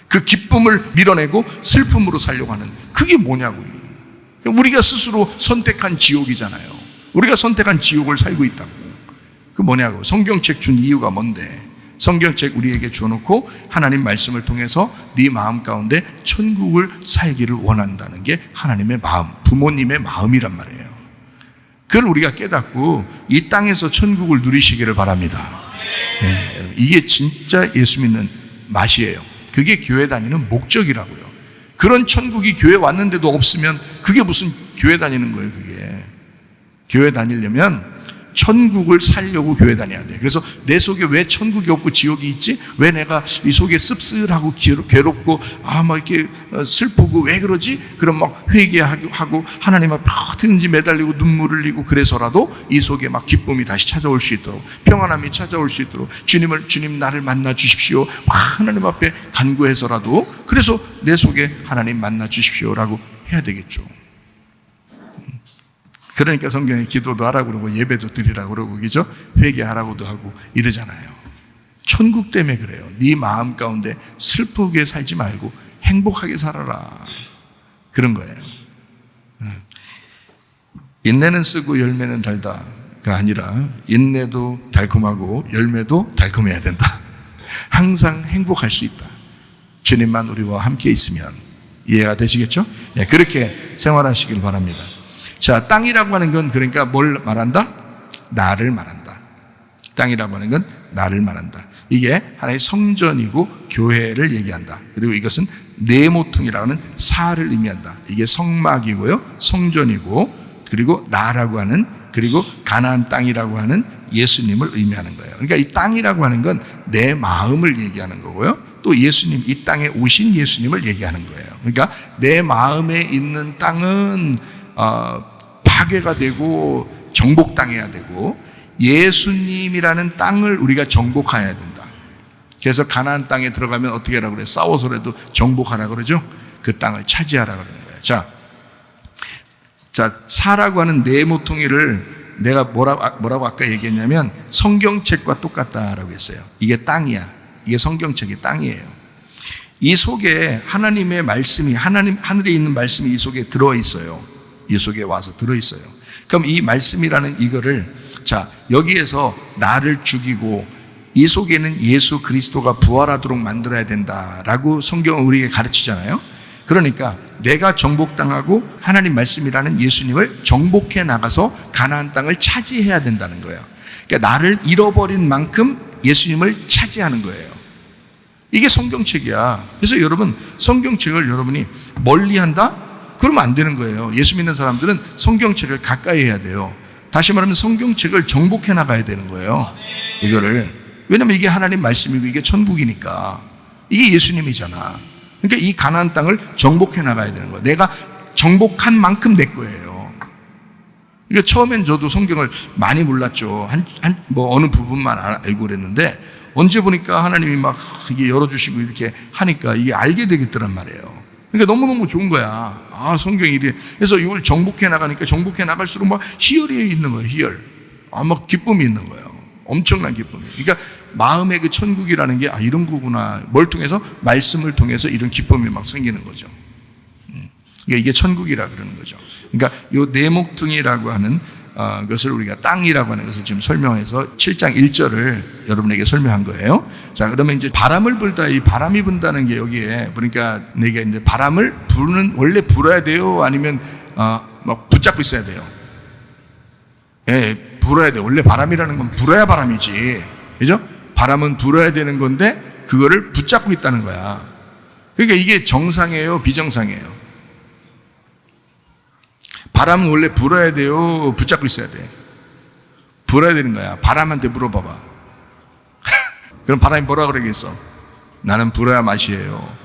그 기쁨을 밀어내고 슬픔으로 살려고 하는, 그게 뭐냐고요. 우리가 스스로 선택한 지옥이잖아요. 우리가 선택한 지옥을 살고 있다고. 그 뭐냐고. 성경책 준 이유가 뭔데? 성경책 우리에게 주어놓고 하나님 말씀을 통해서 네 마음 가운데 천국을 살기를 원한다는 게 하나님의 마음, 부모님의 마음이란 말이에요. 그걸 우리가 깨닫고 이 땅에서 천국을 누리시기를 바랍니다. 네, 이게 진짜 예수 믿는 맛이에요. 그게 교회 다니는 목적이라고요. 그런 천국이 교회 왔는데도 없으면 그게 무슨 교회 다니는 거예요. 그게 교회 다니려면 천국을 살려고 교회 다녀야 돼. 그래서 내 속에 왜 천국이 없고 지옥이 있지? 왜 내가 이 속에 씁쓸하고 괴롭고 막 이렇게 슬프고 왜 그러지? 그럼 막 회개하고 하나님 앞에 어떻게든지 매달리고 눈물을 흘리고 그래서라도 이 속에 막 기쁨이 다시 찾아올 수 있도록, 평안함이 찾아올 수 있도록 주님 나를 만나 주십시오. 막 하나님 앞에 간구해서라도, 그래서 내 속에 하나님 만나 주십시오라고 해야 되겠죠. 그러니까 성경에 기도도 하라고 그러고 예배도 드리라고 그러고, 그죠? 회개하라고도 하고 이러잖아요. 천국 때문에 그래요. 네 마음 가운데 슬프게 살지 말고 행복하게 살아라. 그런 거예요. 인내는 쓰고 열매는 달다가 아니라 인내도 달콤하고 열매도 달콤해야 된다. 항상 행복할 수 있다. 주님만 우리와 함께 있으면. 이해가 되시겠죠? 네, 그렇게 생활하시길 바랍니다. 자, 땅이라고 하는 건 그러니까 뭘 말한다? 나를 말한다. 땅이라고 하는 건 나를 말한다. 이게 하나의 성전이고 교회를 얘기한다. 그리고 이것은 네모퉁이라고 하는 사를 의미한다. 이게 성막이고요, 성전이고, 그리고 나라고 하는, 그리고 가나안 땅이라고 하는 예수님을 의미하는 거예요. 그러니까 이 땅이라고 하는 건 내 마음을 얘기하는 거고요, 또 예수님, 이 땅에 오신 예수님을 얘기하는 거예요. 그러니까 내 마음에 있는 땅은 파괴가 되고 정복당해야 되고, 예수님이라는 땅을 우리가 정복해야 된다. 그래서 가나안 땅에 들어가면 어떻게 하라고 그래요? 싸워서라도 정복하라 그러죠. 그 땅을 차지하라 그러는 거예요. 자, 사라고 하는 네모퉁이를 내가 뭐라고 아까 얘기했냐면 성경책과 똑같다라고 했어요. 이게 땅이야. 이게 성경책이 땅이에요. 이 속에 하나님의 말씀이, 하늘에 있는 말씀이 이 속에 들어있어요. 이 속에 와서 들어있어요. 그럼 이 말씀이라는 이거를, 자, 여기에서 나를 죽이고 이 속에는 예수 그리스도가 부활하도록 만들어야 된다라고 성경은 우리에게 가르치잖아요. 그러니까 내가 정복당하고 하나님 말씀이라는 예수님을 정복해 나가서 가나안 땅을 차지해야 된다는 거예요. 그러니까 나를 잃어버린 만큼 예수님을 차지하는 거예요. 이게 성경책이야. 그래서 여러분, 성경책을 여러분이 멀리한다? 그러면 안 되는 거예요. 예수 믿는 사람들은 성경책을 가까이 해야 돼요. 다시 말하면 성경책을 정복해 나가야 되는 거예요. 이거를. 왜냐면 이게 하나님 말씀이고 이게 천국이니까. 이게 예수님이잖아. 그러니까 이 가나안 땅을 정복해 나가야 되는 거예요. 내가 정복한 만큼 내 거예요. 그러니까 처음엔 저도 성경을 많이 몰랐죠. 어느 부분만 알고 그랬는데, 언제 보니까 하나님이 막 이게 열어주시고 이렇게 하니까 이게 알게 되겠더란 말이에요. 그러니까 너무너무 좋은 거야. 성경이 이래. 그래서 이걸 정복해 나가니까 정복해 나갈수록 막 희열이 있는 거예요. 희열. 막 기쁨이 있는 거예요. 엄청난 기쁨이. 그러니까 마음의 그 천국이라는 게 이런 거구나. 뭘 통해서? 말씀을 통해서 이런 기쁨이 막 생기는 거죠. 그러니까 이게 천국이라 그러는 거죠. 그러니까 요 네목퉁이라고 하는 것을 우리가 땅이라고 하는 것을 지금 설명해서 7장 1절을 여러분에게 설명한 거예요. 자, 그러면 이제 바람을 불다, 이 바람이 분다는 게 여기에 보니까 내가 이제 바람을 부는, 원래 불어야 돼요? 아니면 막 붙잡고 있어야 돼요? 예, 불어야 돼요. 원래 바람이라는 건 불어야 바람이지. 그죠? 바람은 불어야 되는 건데 그거를 붙잡고 있다는 거야. 그러니까 이게 정상이에요? 비정상이에요? 바람은 원래 불어야 돼요? 붙잡고 있어야 돼? 불어야 되는 거야. 바람한테 물어봐봐. 그럼 바람이 뭐라 그러겠어? 나는 불어야 맛이에요.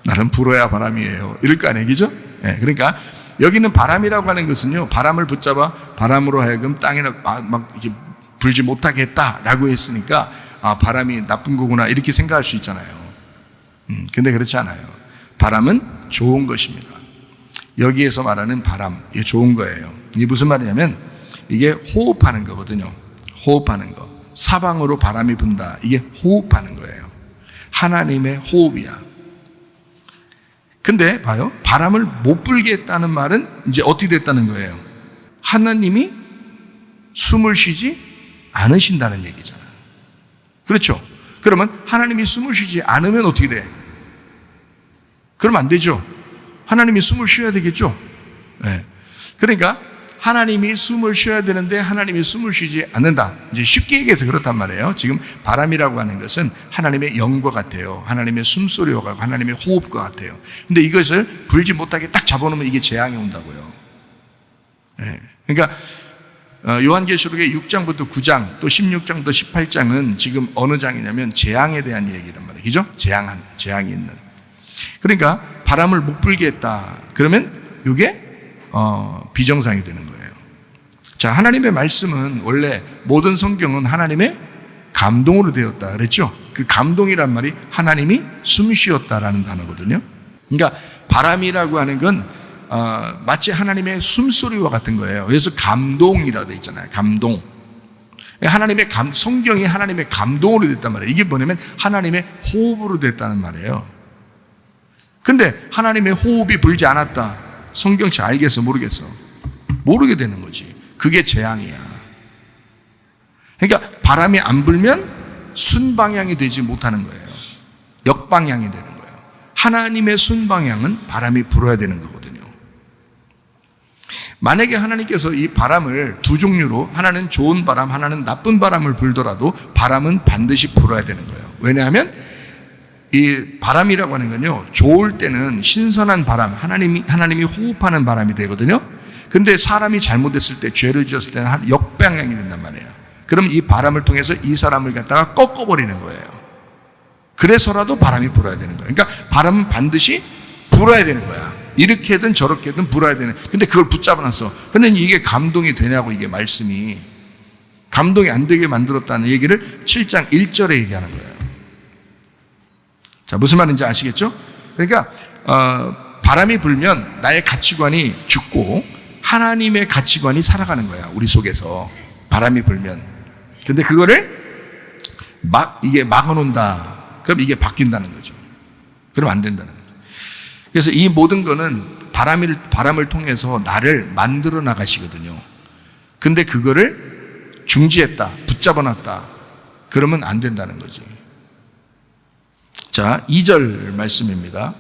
나는 불어야 바람이에요. 이럴 거 아니에요, 그죠? 네, 그러니까 여기는 바람이라고 하는 것은요, 바람을 붙잡아 바람으로 하여금 땅에 막 이렇게 불지 못하게 했다라고 했으니까 바람이 나쁜 거구나 이렇게 생각할 수 있잖아요. 근데 그렇지 않아요. 바람은 좋은 것입니다. 여기에서 말하는 바람, 이게 좋은 거예요. 이게 무슨 말이냐면 이게 호흡하는 거거든요. 호흡하는 거. 사방으로 바람이 분다. 이게 호흡하는 거예요. 하나님의 호흡이야. 근데 봐요. 바람을 못 불게 했다는 말은 이제 어떻게 됐다는 거예요? 하나님이 숨을 쉬지 않으신다는 얘기잖아요. 그렇죠? 그러면 하나님이 숨을 쉬지 않으면 어떻게 돼? 그러면 안 되죠. 하나님이 숨을 쉬어야 되겠죠. 네. 그러니까 하나님이 숨을 쉬어야 되는데 하나님이 숨을 쉬지 않는다. 이제 쉽게 얘기해서 그렇단 말이에요. 지금 바람이라고 하는 것은 하나님의 영과 같아요. 하나님의 숨소리와 같고 하나님의 호흡과 같아요. 근데 이것을 불지 못하게 딱 잡아놓으면 이게 재앙이 온다고요. 네. 그러니까 요한계시록의 6장부터 9장 또 16장부터 18장은 지금 어느 장이냐면 재앙에 대한 얘기란 말이에요. 그죠? 재앙이 있는. 그러니까 바람을 못 불게 했다. 그러면 이게 비정상이 되는 거예요. 자, 하나님의 말씀은 원래 모든 성경은 하나님의 감동으로 되었다 그랬죠. 그 감동이란 말이 하나님이 숨쉬었다라는 단어거든요. 그러니까 바람이라고 하는 건 마치 하나님의 숨소리와 같은 거예요. 그래서 감동이라고 되어 있잖아요. 감동. 성경이 하나님의 감동으로 됐단 말이에요. 이게 뭐냐면 하나님의 호흡으로 됐다는 말이에요. 근데 하나님의 호흡이 불지 않았다. 성경치 알겠어? 모르겠어? 모르게 되는 거지. 그게 재앙이야. 그러니까 바람이 안 불면 순방향이 되지 못하는 거예요. 역방향이 되는 거예요. 하나님의 순방향은 바람이 불어야 되는 거거든요. 만약에 하나님께서 이 바람을 두 종류로, 하나는 좋은 바람, 하나는 나쁜 바람을 불더라도 바람은 반드시 불어야 되는 거예요. 왜냐하면 이 바람이라고 하는 건요, 좋을 때는 신선한 바람, 하나님이 호흡하는 바람이 되거든요. 근데 사람이 잘못했을 때, 죄를 지었을 때는 역방향이 된단 말이에요. 그럼 이 바람을 통해서 이 사람을 갖다가 꺾어버리는 거예요. 그래서라도 바람이 불어야 되는 거예요. 그러니까 바람은 반드시 불어야 되는 거야. 이렇게든 저렇게든 불어야 되는. 근데 그걸 붙잡아놨어. 근데 이게 감동이 되냐고, 이게 말씀이. 감동이 안 되게 만들었다는 얘기를 7장 1절에 얘기하는 거예요. 자, 무슨 말인지 아시겠죠? 그러니까 바람이 불면 나의 가치관이 죽고 하나님의 가치관이 살아가는 거야, 우리 속에서. 바람이 불면. 근데 그거를 이게 막아놓는다. 그럼 이게 바뀐다는 거죠. 그럼 안 된다는 거죠. 그래서 이 모든 거는 바람을 통해서 나를 만들어 나가시거든요. 근데 그거를 중지했다, 붙잡아놨다. 그러면 안 된다는 거지. 자, 2절 말씀입니다.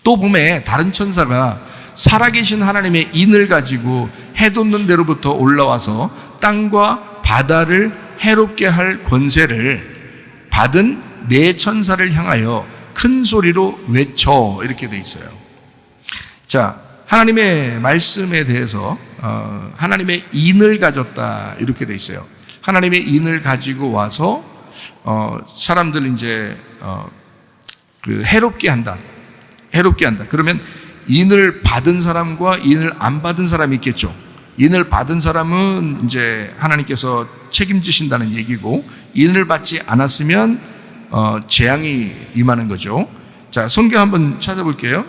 또 봄에 다른 천사가 살아계신 하나님의 인을 가지고 해돋는 데로부터 올라와서 땅과 바다를 해롭게 할 권세를 받은 네 천사를 향하여 큰 소리로 외쳐, 이렇게 돼 있어요. 자, 하나님의 말씀에 대해서 하나님의 인을 가졌다, 이렇게 돼 있어요. 하나님의 인을 가지고 와서 사람들 이제 해롭게 한다. 그러면 인을 받은 사람과 인을 안 받은 사람이 있겠죠. 인을 받은 사람은 이제 하나님께서 책임지신다는 얘기고, 인을 받지 않았으면 재앙이 임하는 거죠. 자, 성경 한번 찾아볼게요.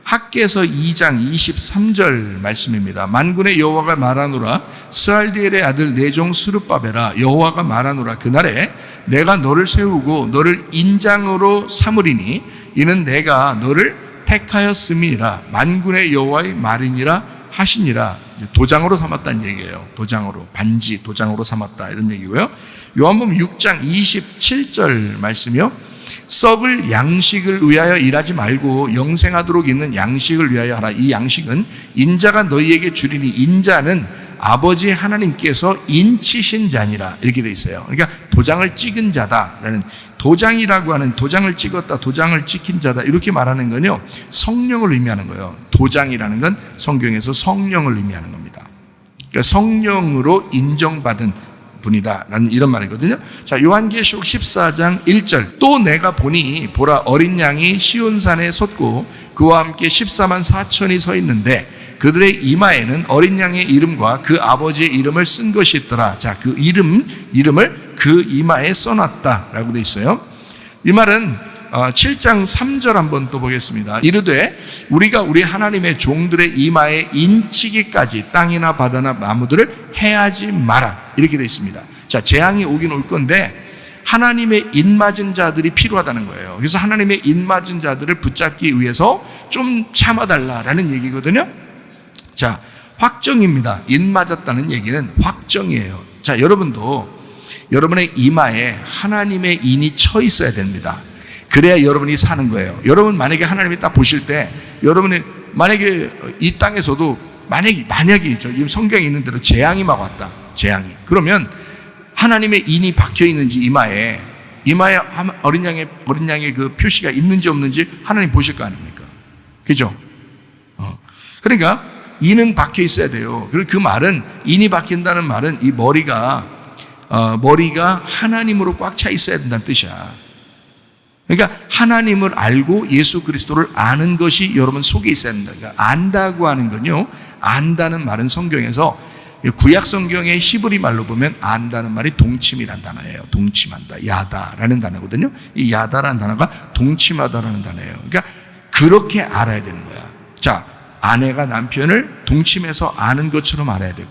학개서 2장 23절 말씀입니다. 만군의 여호와가 말하노라, 스알디엘의 아들 내 종 스룹바벨아, 여호와가 말하노라, 그날에 내가 너를 세우고 너를 인장으로 삼으리니 이는 내가 너를 택하였음이니라 만군의 여호와의 말이니라 하시니라. 도장으로 삼았다는 얘기예요. 도장으로, 반지 도장으로 삼았다 이런 얘기고요. 요한복음 6장 27절 말씀이요. 썩을 양식을 위하여 일하지 말고 영생하도록 있는 양식을 위하여 하라. 이 양식은 인자가 너희에게 주리니 인자는 아버지 하나님께서 인치신 자니라. 이렇게 돼 있어요. 그러니까 도장을 찍은 자다라는, 도장이라고 하는, 도장을 찍었다, 도장을 찍힌 자다 이렇게 말하는 건요, 성령을 의미하는 거예요. 도장이라는 건 성경에서 성령을 의미하는 겁니다. 그러니까 성령으로 인정받은 분이다 라는 이런 말이거든요. 자, 요한계시록 14장 1절. 또 내가 보니 보라 어린 양이 시온산에 섰고 그와 함께 14만 4천이 서 있는데 그들의 이마에는 어린 양의 이름과 그 아버지의 이름을 쓴 것이 있더라. 자, 그 이름을 그 이마에 써놨다라고 돼 있어요. 이 말은 7장 3절 한번 또 보겠습니다. 이르되 우리가 우리 하나님의 종들의 이마에 인치기까지 땅이나 바다나 나무들을 해하지 마라. 이렇게 되어 있습니다. 자, 재앙이 오긴 올 건데 하나님의 인맞은 자들이 필요하다는 거예요. 그래서 하나님의 인맞은 자들을 붙잡기 위해서 좀 참아달라라는 얘기거든요. 자, 확정입니다. 인맞았다는 얘기는 확정이에요. 자, 여러분도 여러분의 이마에 하나님의 인이 쳐 있어야 됩니다. 그래야 여러분이 사는 거예요. 여러분 만약에 하나님이 딱 보실 때 여러분이 만약에 이 땅에서도 만약에 지금 성경에 있는 대로 재앙이 막 왔다. 재앙이. 그러면 하나님의 인이 박혀 있는지 이마에 어린 양의 그 표시가 있는지 없는지 하나님 보실 거 아닙니까? 그죠? 그러니까 인은 박혀 있어야 돼요. 그리고 그 말은, 인이 박힌다는 말은 이 머리가 하나님으로 꽉 차 있어야 된다는 뜻이야. 그러니까 하나님을 알고 예수 그리스도를 아는 것이 여러분 속에 있어야 된다. 그러니까 안다고 하는 건요, 안다는 말은 성경에서 구약 성경의 히브리 말로 보면 안다는 말이 동침이라는 단어예요. 동침한다, 야다라는 단어거든요. 이 야다라는 단어가 동침하다라는 단어예요. 그러니까 그렇게 알아야 되는 거야. 자, 아내가 남편을 동침해서 아는 것처럼 알아야 되고,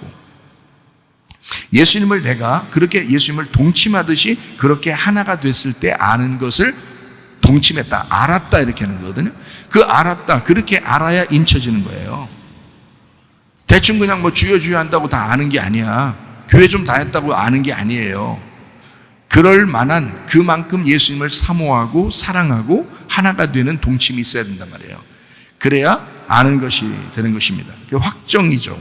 예수님을 내가 그렇게 예수님을 동침하듯이 그렇게 하나가 됐을 때 아는 것을 동침했다, 알았다 이렇게 하는 거거든요. 그 알았다, 그렇게 알아야 인쳐지는 거예요. 대충 그냥 뭐 주여 한다고 다 아는 게 아니야. 교회 좀 다녔다고 아는 게 아니에요. 그럴 만한 그만큼 예수님을 사모하고 사랑하고 하나가 되는 동침이 있어야 된단 말이에요. 그래야 아는 것이 되는 것입니다. 그게 확정이죠.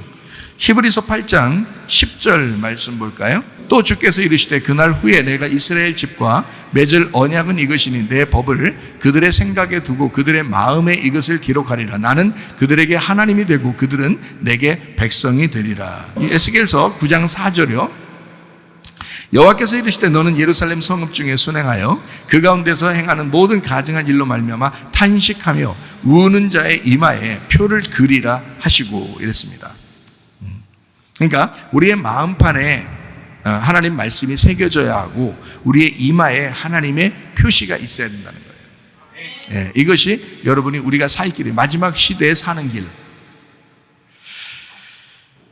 히브리서 8장 10절 말씀 볼까요? 또 주께서 이르시되 그날 후에 내가 이스라엘 집과 맺을 언약은 이것이니 내 법을 그들의 생각에 두고 그들의 마음에 이것을 기록하리라. 나는 그들에게 하나님이 되고 그들은 내게 백성이 되리라. 에스겔서 9장 4절이요. 여호와께서 이르시되 너는 예루살렘 성읍 중에 순행하여 그 가운데서 행하는 모든 가증한 일로 말미암아 탄식하며 우는 자의 이마에 표를 그리라 하시고 이랬습니다. 그러니까 우리의 마음판에 하나님 말씀이 새겨져야 하고 우리의 이마에 하나님의 표시가 있어야 된다는 거예요. 네, 이것이 여러분이 우리가 살 길이, 마지막 시대에 사는 길.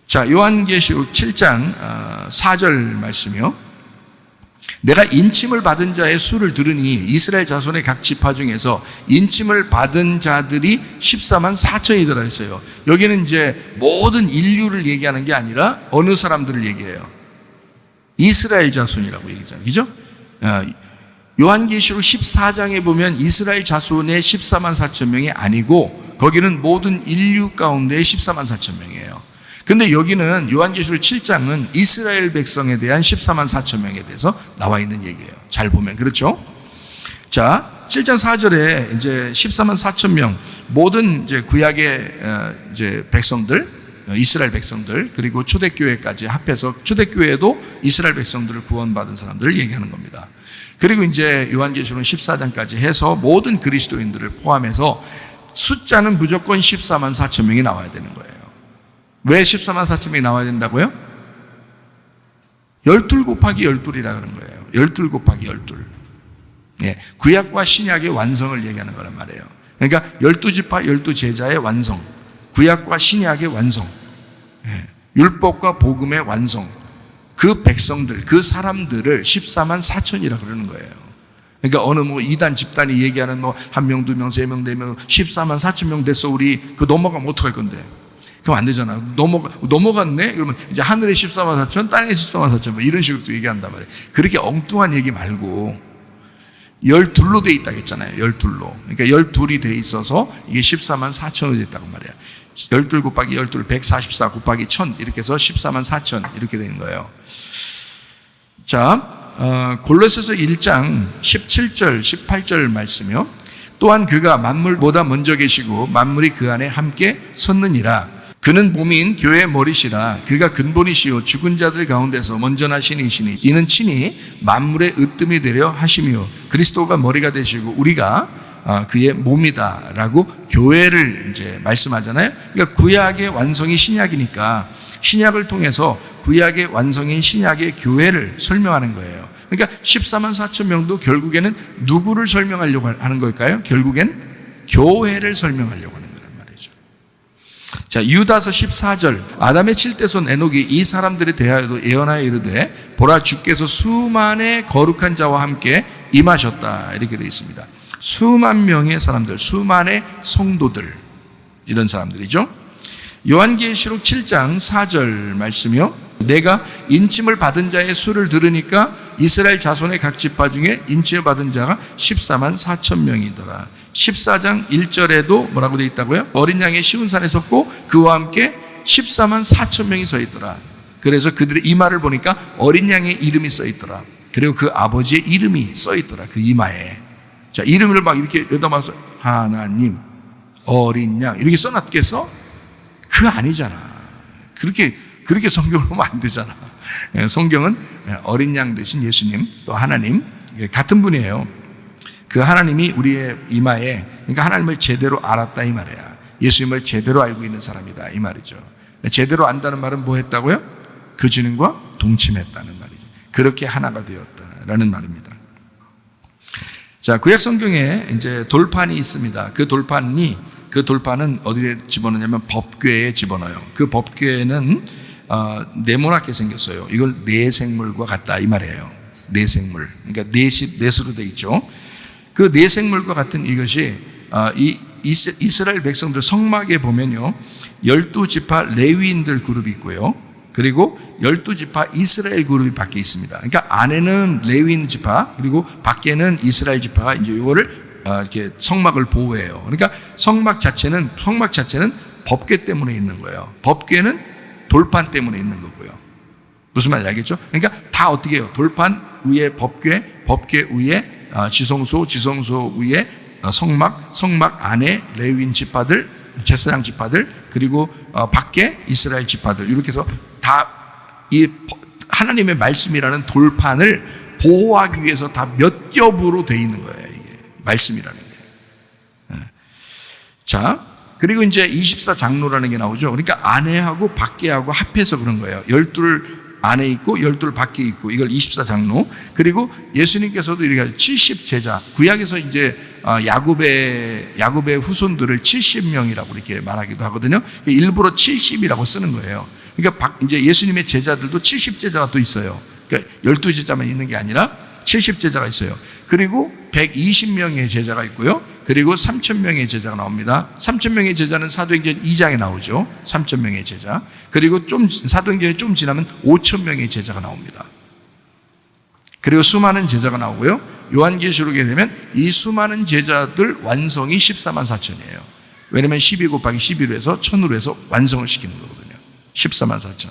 자, 요한계시록 7장 4절 말씀이요. 내가 인침을 받은 자의 수를 들으니 이스라엘 자손의 각 지파 중에서 인침을 받은 자들이 14만 4천이더라 했어요. 여기는 이제 모든 인류를 얘기하는 게 아니라 어느 사람들을 얘기해요. 이스라엘 자손이라고 얘기하잖아요. 그죠? 요한계시록 14장에 보면 이스라엘 자손의 14만 4천 명이 아니고 거기는 모든 인류 가운데 14만 4천 명이에요. 근데 여기는 요한계시록 7장은 이스라엘 백성에 대한 14만 4천 명에 대해서 나와 있는 얘기예요. 잘 보면. 그렇죠? 자, 7장 4절에 이제 14만 4천 명, 모든 이제 구약의 이제 백성들, 이스라엘 백성들, 그리고 초대교회까지 합해서 초대교회도 이스라엘 백성들을 구원받은 사람들을 얘기하는 겁니다. 그리고 이제 요한계시록 14장까지 해서 모든 그리스도인들을 포함해서 숫자는 무조건 14만 4천 명이 나와야 되는 거예요. 왜 14만 4천 명이 나와야 된다고요? 12 곱하기 12이라 그런 거예요. 12 곱하기 12. 예, 구약과 신약의 완성을 얘기하는 거란 말이에요. 그러니까 12지파 12제자의 완성, 구약과 신약의 완성, 예, 율법과 복음의 완성, 그 백성들, 그 사람들을 14만 4천이라 그러는 거예요. 그러니까 어느 뭐 이단 집단이 얘기하는 뭐 1명, 2명, 3명, 4명, 14만 4천 명 됐어. 우리 그 넘어가면 어떡할 건데? 그럼 안 되잖아. 넘어갔네? 그러면 이제 하늘에 14만 4천, 땅에 14만 4천, 뭐 이런 식으로 또 얘기한단 말이에요. 그렇게 엉뚱한 얘기 말고 12로 돼 있다고 했잖아요. 12로. 그러니까 12이 돼 있어서 이게 14만 4천으로 됐다고 말이에요. 12 곱하기 12, 144 곱하기 1000 이렇게 해서 14만 4천 이렇게 되는 거예요. 자, 골로새서 1장 17절, 18절 말씀이요. 또한 그가 만물보다 먼저 계시고 만물이 그 안에 함께 섰느니라. 그는 몸인 교회의 머리시라. 그가 근본이시요 죽은 자들 가운데서 먼저 나신 이시니 이는 친히 만물의 으뜸이 되려 하시며 그리스도가 머리가 되시고 우리가 그의 몸이다라고 교회를 이제 말씀하잖아요. 그러니까 구약의 완성이 신약이니까 신약을 통해서 구약의 완성인 신약의 교회를 설명하는 거예요. 그러니까 14만 4천 명도 결국에는 누구를 설명하려고 하는 걸까요? 결국엔 교회를 설명하려고 하는 거란 말이죠. 자, 유다서 14절 아담의 7대손 에녹이 이 사람들에 대하여도 예언하여 이르되 보라 주께서 수만의 거룩한 자와 함께 임하셨다 이렇게 되어 있습니다. 수만 명의 사람들, 수만의 성도들 이런 사람들이죠. 요한계시록 7장 4절 말씀이요. 내가 인침을 받은 자의 수를 들으니까 이스라엘 자손의 각 지파 중에 인침을 받은 자가 14만 4천 명이더라. 14장 1절에도 뭐라고 되어 있다고요? 어린 양의 시온산에 섰고 그와 함께 14만 4천 명이 서 있더라. 그래서 그들의 이마를 보니까 어린 양의 이름이 써 있더라. 그리고 그 아버지의 이름이 써 있더라. 그 이마에. 자, 이름을 막 이렇게 여담아서 하나님, 어린 양 이렇게 써놨겠어? 그거 아니잖아. 그렇게 성경을 보면 안 되잖아. 성경은 어린 양 대신 예수님 또 하나님 같은 분이에요. 그 하나님이 우리의 이마에, 그러니까 하나님을 제대로 알았다 이 말이야. 예수님을 제대로 알고 있는 사람이다 이 말이죠. 제대로 안다는 말은 뭐 했다고요? 그 주님과 동침했다는 말이죠. 그렇게 하나가 되었다라는 말입니다. 자, 구약 성경에 이제 돌판이 있습니다. 그 돌판은 어디에 집어넣냐면 법궤에 집어넣어요. 그 법궤는 네모나게 생겼어요. 이걸 내생물과 같다 이 말이에요. 내생물. 그러니까 넷으로 돼 있죠. 그 내생물과 같은 이것이 이 이스라엘 백성들 성막에 보면요. 12지파 레위인들 그룹이 있고요. 그리고 12지파 이스라엘 그룹이 밖에 있습니다. 그러니까 안에는 레위인 지파, 그리고 밖에는 이스라엘 지파가 이제 이거를 이렇게 성막을 보호해요. 그러니까 성막 자체는 법궤 때문에 있는 거예요. 법궤는 돌판 때문에 있는 거고요. 무슨 말인지 알겠죠? 그러니까 다 어떻게 해요? 돌판 위에 법궤 위에 지성소 위에 성막 안에 레위인 지파들, 제사장 지파들, 그리고 밖에 이스라엘 지파들 이렇게 해서 다 이 하나님의 말씀이라는 돌판을 보호하기 위해서 다 몇 겹으로 돼 있는 거예요. 이게 말씀이라는 게. 자, 그리고 이제 24장로라는 게 나오죠. 그러니까 안에하고 밖에하고 합해서 그런 거예요. 12 안에 있고 12 밖에 있고 이걸 24장로. 그리고 예수님께서도 이렇게 70제자, 구약에서 이제 야곱의 후손들을 70명이라고 이렇게 말하기도 하거든요. 일부러 70이라고 쓰는 거예요. 그러니까 이제 예수님의 제자들도 70제자가 또 있어요. 그러니까 12제자만 있는 게 아니라 70제자가 있어요. 그리고 120명의 제자가 있고요. 그리고 3,000명의 제자가 나옵니다. 3,000명의 제자는 사도행전 2장에 나오죠. 3,000명의 제자. 그리고 사도행전이 좀 지나면 5,000명의 제자가 나옵니다. 그리고 수많은 제자가 나오고요. 요한계시록에 되면 이 수많은 제자들 완성이 14만 4천이에요. 왜냐하면 12 곱하기 11로 해서 1000으로 해서 완성을 시키는 거거든요. 14만 4천.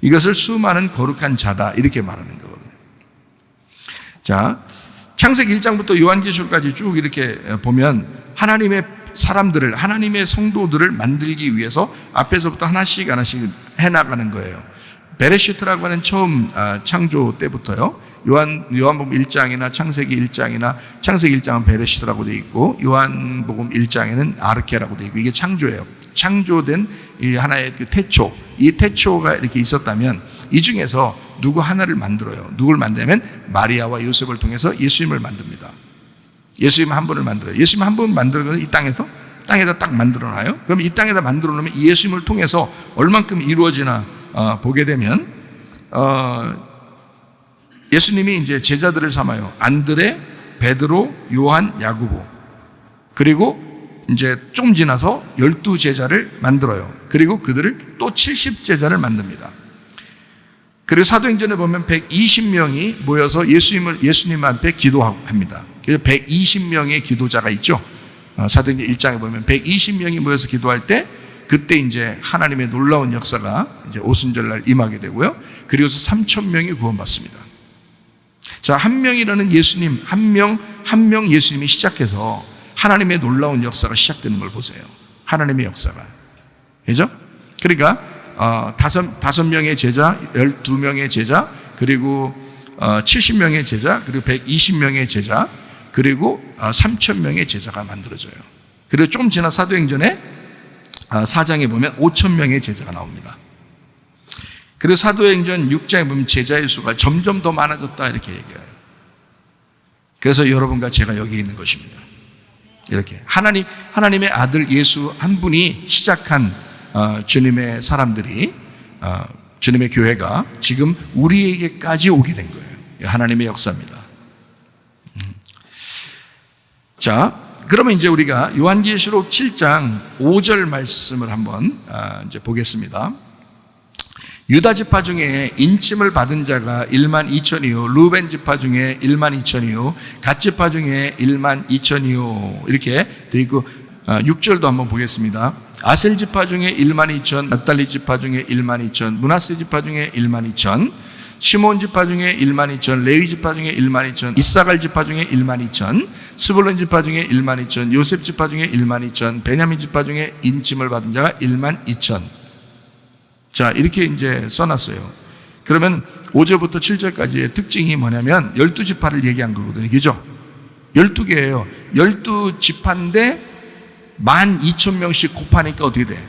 이것을 수많은 거룩한 자다 이렇게 말하는 거거든요. 자, 창세기 1장부터 요한계시록까지 쭉 이렇게 보면 하나님의 사람들을, 하나님의 성도들을 만들기 위해서 앞에서부터 하나씩 해나가는 거예요. 베레시트라고 하는 처음 창조 때부터요. 요한복음 1장이나 창세기 1장이나 창세기 1장은 베레시트라고 되어 있고 요한복음 1장에는 아르케라고 되어 있고 이게 창조예요. 창조된 이 하나의 그 태초, 이 태초가 이렇게 있었다면 이 중에서 누구 하나를 만들어요. 누구를 만들면 마리아와 요셉을 통해서 예수님을 만듭니다. 예수님 한 분을 만들어요. 예수님 한 분 만들어서 이 땅에다 딱 만들어놔요. 그럼 이 땅에다 만들어 놓으면 이 예수님을 통해서 얼만큼 이루어지나 보게 되면 예수님이 이제 제자들을 삼아요. 안드레, 베드로, 요한, 야고보, 그리고 이제 좀 지나서 12제자를 만들어요. 그리고 그들을 또 70제자를 만듭니다. 그리고 사도행전에 보면 120명이 모여서 예수님 앞에 기도합니다. 그래서 120명의 기도자가 있죠. 사도행전 1장에 보면 120명이 모여서 기도할 때 그때 이제 하나님의 놀라운 역사가 이제 오순절날 임하게 되고요. 그리고서 3,000명이 구원받습니다. 자, 한 명이라는 예수님, 한 명 예수님이 시작해서 하나님의 놀라운 역사가 시작되는 걸 보세요. 하나님의 역사가. 그죠? 그러니까, 5명의 제자, 12명의 제자, 그리고 70명의 제자, 그리고 120명의 제자, 그리고 3,000명의 제자가 만들어져요. 그리고 조금 지나 사도행전에 4장에 보면 5,000명의 제자가 나옵니다. 그리고 사도행전 6장에 보면 제자의 수가 점점 더 많아졌다 이렇게 얘기해요. 그래서 여러분과 제가 여기 있는 것입니다. 이렇게 하나님의 아들 예수 한 분이 시작한 주님의 사람들이, 주님의 교회가 지금 우리에게까지 오게 된 거예요. 하나님의 역사입니다. 자, 그러면 이제 우리가 요한계시록 7장 5절 말씀을 한번 이제 보겠습니다. 유다 지파 중에 인침을 받은 자가 12,000이요, 루벤 지파 중에 12,000이요, 갓 지파 중에 12,000이요 이렇게 되어 있고, 6절도 한번 보겠습니다. 아셀 지파 중에 12,000, 납달리 지파 중에 12,000, 므낫세 지파 중에 12,000, 시몬 지파 중에 12,000, 레위 지파 중에 12,000, 이사갈 지파 중에 12,000, 스불론 지파 중에 12,000, 요셉 지파 중에 12,000, 베냐민 지파 중에 인침을 받은 자가 12,000. 자, 이렇게 이제 써놨어요. 그러면 5절부터 7절까지의 특징이 뭐냐면 12지파를 얘기한 거거든요. 그죠? 12개예요. 12지파인데 12,000명씩 곱하니까 어떻게 돼?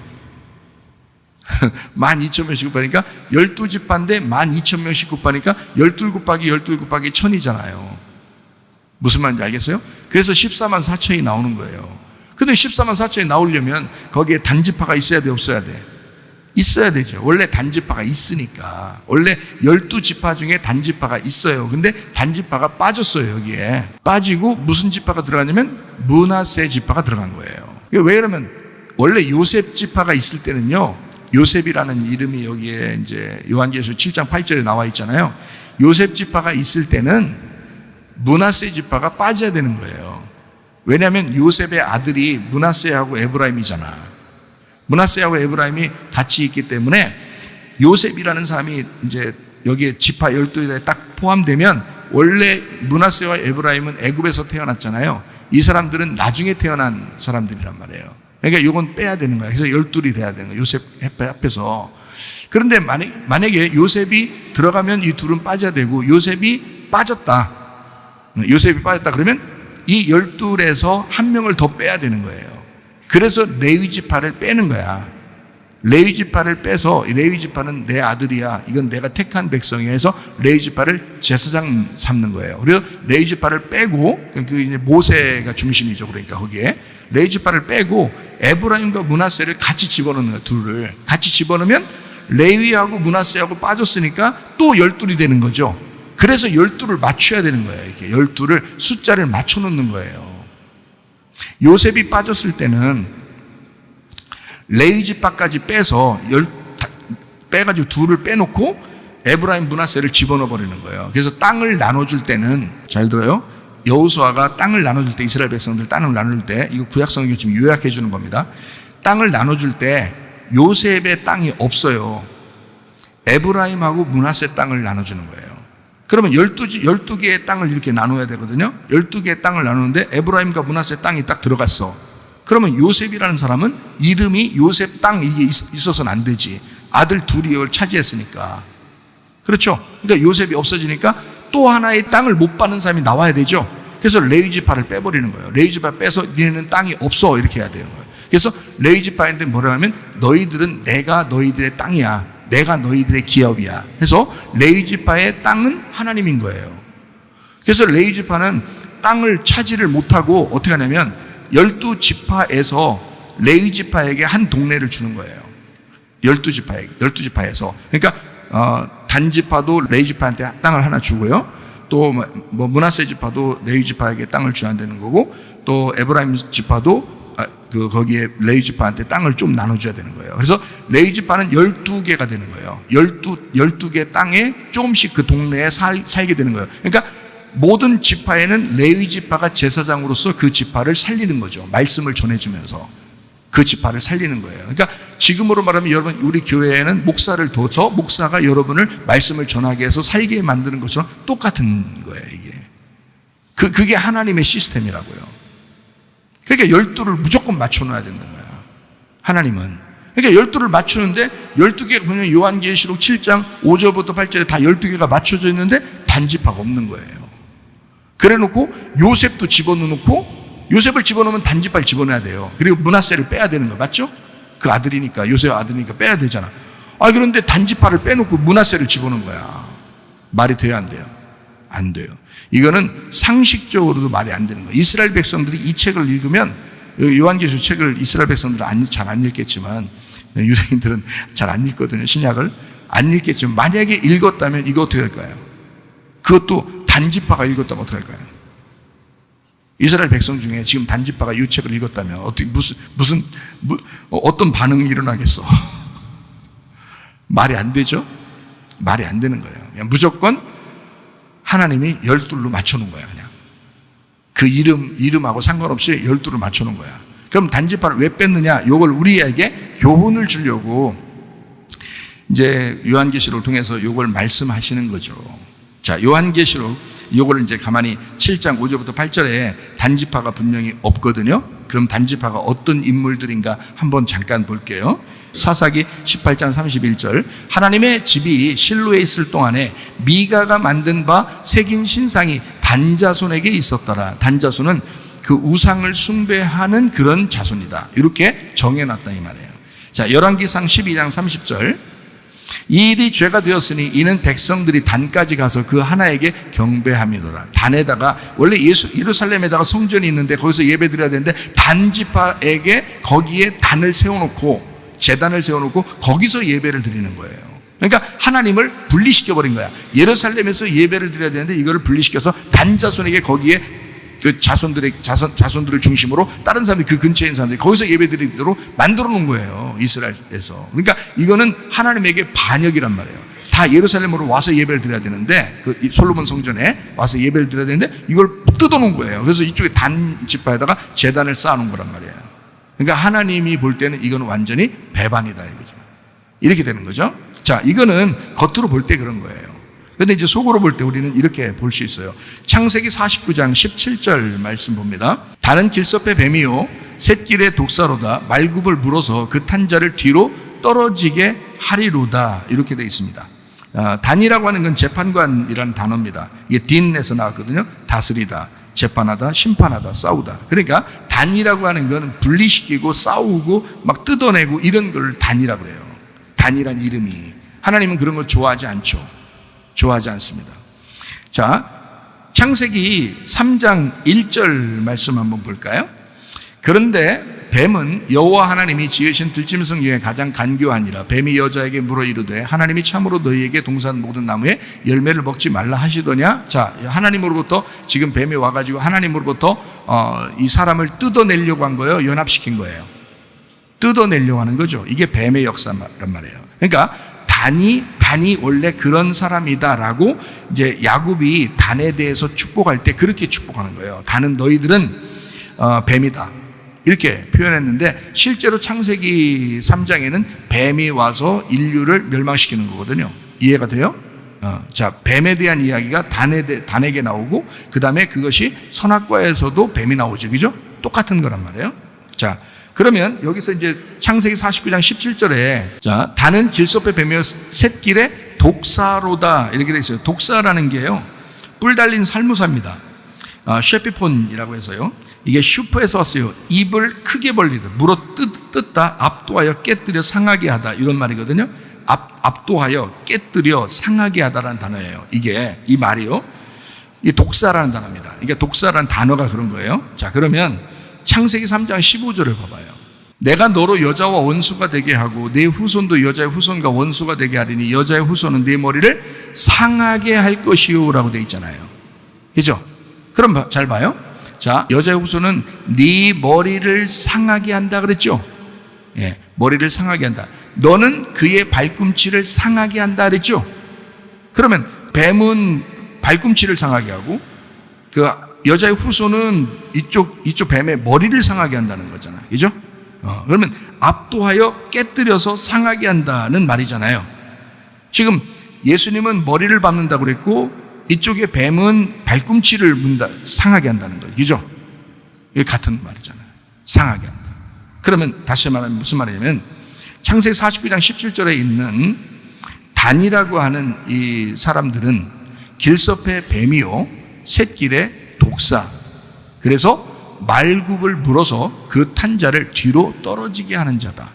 12,000명씩 곱하니까 12지파인데 12,000명씩 곱하니까 12 곱하기 12 곱하기 1000이잖아요. 무슨 말인지 알겠어요? 그래서 14만 4천이 나오는 거예요. 근데 14만 4천이 나오려면 거기에 단지파가 있어야 돼, 없어야 돼? 있어야 되죠. 원래 단지파가 있으니까. 원래 12지파 중에 단지파가 있어요. 근데 단지파가 빠졌어요, 여기에. 빠지고 무슨 지파가 들어가냐면 므낫세 지파가 들어간 거예요. 왜 그러면 원래 요셉 지파가 있을 때는요, 요셉이라는 이름이 여기에 이제 요한계시록 7장 8절에 나와 있잖아요. 요셉 지파가 있을 때는 므낫세 지파가 빠져야 되는 거예요. 왜냐하면 요셉의 아들이 므낫세하고 에브라임이잖아. 므낫세하고 에브라임이 같이 있기 때문에 요셉이라는 사람이 이제 여기에 지파 12에 딱 포함되면, 원래 므낫세와 에브라임은 애굽에서 태어났잖아요. 이 사람들은 나중에 태어난 사람들이란 말이에요. 그러니까 이건 빼야 되는 거야. 그래서 12이 돼야 되는 거야, 요셉 앞에서. 그런데 만약에 요셉이 들어가면 이 둘은 빠져야 되고, 요셉이 빠졌다 그러면 이 12에서 한 명을 더 빼야 되는 거예요. 그래서 레위 지파를 빼는 거야. 레위 지파를 빼서, 레위 지파는 내 아들이야, 이건 내가 택한 백성이야 해서 레위 지파를 제사장 삼는 거예요. 그래서 레위 지파를 빼고, 그 이제 모세가 중심이죠. 그러니까 거기에 레위 지파를 빼고 에브라임과 므낫세를 같이 집어넣는 거야. 둘을 같이 집어넣으면 레위하고 므낫세하고 빠졌으니까 또 12이 되는 거죠. 그래서 12를 맞춰야 되는 거예요. 이렇게 12를 숫자를 맞춰 놓는 거예요. 요셉이 빠졌을 때는 레위 지파까지 빼가지고 둘을 빼놓고 에브라임 므낫세를 집어넣어 버리는 거예요. 그래서 땅을 나눠줄 때는, 잘 들어요, 여호수아가 땅을 나눠줄 때, 이스라엘 백성들 땅을 나눠줄 때, 이거 구약성경이 지금 요약해 주는 겁니다. 땅을 나눠줄 때 요셉의 땅이 없어요. 에브라임하고 므낫세 땅을 나눠주는 거예요. 그러면 12개의 땅을 이렇게 나눠야 되거든요. 12개의 땅을 나누는데 에브라임과 므낫세 땅이 딱 들어갔어. 그러면 요셉이라는 사람은 이름이 요셉 땅 이게 있어서는 안 되지. 아들 둘이 이걸 차지했으니까. 그렇죠? 그러니까 요셉이 없어지니까 또 하나의 땅을 못 받는 사람이 나와야 되죠. 그래서 레위 지파를 빼버리는 거예요. 레위 지파 빼서 니네는 땅이 없어 이렇게 해야 되는 거예요. 그래서 레위 지파인데 뭐라 하면 너희들은 내가 너희들의 땅이야. 내가 너희들의 기업이야. 해서 레위 지파의 땅은 하나님인 거예요. 그래서 레위 지파는 땅을 차지를 못하고 어떻게 하냐면 12지파에서 레위 지파에게 한 동네를 주는 거예요. 12지파에서. 그러니까 단지파도 레위 지파한테 땅을 하나 주고요. 또 뭐 므낫세 지파도 레위 지파에게 땅을 줘야 되는 거고, 또 에브라임 지파도 거기에 레위 지파한테 땅을 좀 나눠줘야 되는 거예요. 그래서 레위 지파는 12개가 되는 거예요. 12개 땅에 조금씩 그 동네에 살게 되는 거예요. 그러니까 모든 지파에는 레위 지파가 제사장으로서 그 지파를 살리는 거죠. 말씀을 전해주면서 그 지파를 살리는 거예요. 그러니까 지금으로 말하면 여러분, 우리 교회에는 목사를 둬서 목사가 여러분을 말씀을 전하게 해서 살게 만드는 것처럼 똑같은 거예요, 이게. 그게 하나님의 시스템이라고요. 그러니까 12를 무조건 맞춰놔야 된다는 거야, 하나님은. 그러니까 12를 맞추는데 12개가 보면 요한계시록 7장 5절부터 8절에 다 12개가 맞춰져 있는데 단지파가 없는 거예요. 그래 놓고 요셉도 집어넣고, 요셉을 집어넣으면 단지파를 집어넣어야 돼요. 그리고 므낫세를 빼야 되는 거 맞죠? 그 아들이니까, 요셉 아들이니까 빼야 되잖아. 그런데 단지파를 빼놓고 므낫세를 집어넣은 거야. 말이 돼요, 안 돼요? 안 돼요. 이거는 상식적으로도 말이 안 되는 거예요. 이스라엘 백성들이 이 책을 읽으면, 요한계시록 책을 이스라엘 백성들은 잘 안 읽겠지만, 유대인들은 잘 안 읽거든요. 신약을 안 읽겠지만, 만약에 읽었다면 이거 어떻게 할까요? 그것도 단지파가 읽었다면 어떻게 할까요? 이스라엘 백성 중에 지금 단지파가 이 책을 읽었다면 어떻게 어떤 반응이 일어나겠어? 말이 안 되죠? 말이 안 되는 거예요. 그냥 무조건 하나님이 12로 맞춰놓은 거야, 그냥. 그 이름하고 상관없이 12를 맞춰놓은 거야. 그럼 단지파를 왜 뺐느냐? 이걸 우리에게 교훈을 주려고 이제 요한계시록을 통해서 이걸 말씀하시는 거죠. 자, 요한계시록 이걸 이제 가만히 7장 5절부터 8절에 단지파가 분명히 없거든요. 그럼 단지파가 어떤 인물들인가 한번 잠깐 볼게요. 사사기 18장 31절, 하나님의 집이 실로에 있을 동안에 미가가 만든 바 새긴 신상이 단자손에게 있었더라. 단자손은 그 우상을 숭배하는 그런 자손이다. 이렇게 정해놨다 이 말이에요. 자, 열왕기상 12장 30절, 이 일이 죄가 되었으니 이는 백성들이 단까지 가서 그 하나에게 경배함이더라. 단에다가, 원래 예루살렘에다가 성전이 있는데 거기서 예배 드려야 되는데 단지파에게 거기에 단을 세워놓고, 제단을 세워놓고 거기서 예배를 드리는 거예요. 그러니까 하나님을 분리시켜버린 거야. 예루살렘에서 예배를 드려야 되는데 이거를 분리시켜서 단자손에게, 거기에 그 자손들을 중심으로 다른 사람들이, 그 근처에 있는 사람들이 거기서 예배 드리도록 만들어 놓은 거예요, 이스라엘에서. 그러니까 이거는 하나님에게 반역이란 말이에요. 다 예루살렘으로 와서 예배를 드려야 되는데, 그 솔로몬 성전에 와서 예배를 드려야 되는데 이걸 뜯어 놓은 거예요. 그래서 이쪽에 단지파에다가 제단을 쌓아 놓은 거란 말이에요. 그러니까 하나님이 볼 때는 이거는 완전히 배반이다 이거죠. 이렇게 되는 거죠. 자, 이거는 겉으로 볼 때 그런 거예요. 그런데 이제 속으로 볼 때 우리는 이렇게 볼 수 있어요. 창세기 49장 17절 말씀 봅니다. 단은 길섭의 뱀이요 샛길의 독사로다. 말굽을 물어서 그 탄자를 뒤로 떨어지게 하리로다. 이렇게 되어 있습니다. 단이라고 하는 건 재판관이라는 단어입니다. 이게 딘에서 나왔거든요. 다스리다, 재판하다, 심판하다, 싸우다. 그러니까 단이라고 하는 거는 분리시키고 싸우고 막 뜯어내고 이런 걸 단이라고 해요. 단이란 이름이. 하나님은 그런 걸 좋아하지 않죠. 좋아하지 않습니다. 자, 창세기 3장 1절 말씀 한번 볼까요? 그런데 뱀은 여호와 하나님이 지으신 들짐승 중에 가장 간교하니라. 뱀이 여자에게 물어 이르되 하나님이 참으로 너희에게 동산 모든 나무에 열매를 먹지 말라 하시더냐? 자, 하나님으로부터 지금 뱀이 와가지고 하나님으로부터 이 사람을 뜯어내려고 한 거예요. 연합시킨 거예요. 뜯어내려고 하는 거죠. 이게 뱀의 역사란 말이에요. 그러니까 단이 원래 그런 사람이다라고 이제 야곱이 단에 대해서 축복할 때 그렇게 축복하는 거예요. 단은 너희들은 뱀이다. 이렇게 표현했는데 실제로 창세기 3장에는 뱀이 와서 인류를 멸망시키는 거거든요. 이해가 돼요? 자, 뱀에 대한 이야기가 단에게 나오고 그 다음에 그것이 선악과에서도 뱀이 나오죠. 그죠? 똑같은 거란 말이에요. 자, 그러면 여기서 이제 창세기 49장 17절에 자, 단은 길섭의 뱀이요 샛길의 독사로다. 이렇게 되어 있어요. 독사라는 게요, 뿔 달린 살무사입니다. 셰피폰이라고 해서요. 이게 슈퍼에서 왔어요. 입을 크게 벌리다, 물어 뜯다, 압도하여 깨뜨려 상하게 하다, 이런 말이거든요. 압도하여 깨뜨려 상하게 하다라는 단어예요. 이게 이 말이요, 이 독사라는 단어입니다. 이게 독사라는 단어가 그런 거예요. 자, 그러면 창세기 3장 15절을 봐봐요. 내가 너로 여자와 원수가 되게 하고 내 후손도 여자의 후손과 원수가 되게 하리니 여자의 후손은 내 머리를 상하게 할 것이요 라고 되어 있잖아요. 그죠? 그럼 잘 봐요. 자, 여자의 후손은 네 머리를 상하게 한다 그랬죠? 예, 머리를 상하게 한다. 너는 그의 발꿈치를 상하게 한다 그랬죠? 그러면 뱀은 발꿈치를 상하게 하고 그 여자의 후손은 이쪽 뱀의 머리를 상하게 한다는 거잖아. 그죠? 그러면 압도하여 깨뜨려서 상하게 한다는 말이잖아요. 지금 예수님은 머리를 밟는다고 그랬고 이쪽의 뱀은 발꿈치를 상하게 한다는 거예요. 그죠? 이게 같은 말이잖아요. 상하게 한다. 그러면 다시 말하면 무슨 말이냐면 창세기 49장 17절에 있는 단이라고 하는 이 사람들은 길섭의 뱀이요 샛길의 독사. 그래서 말굽을 물어서 그 탄 자를 뒤로 떨어지게 하는 자다.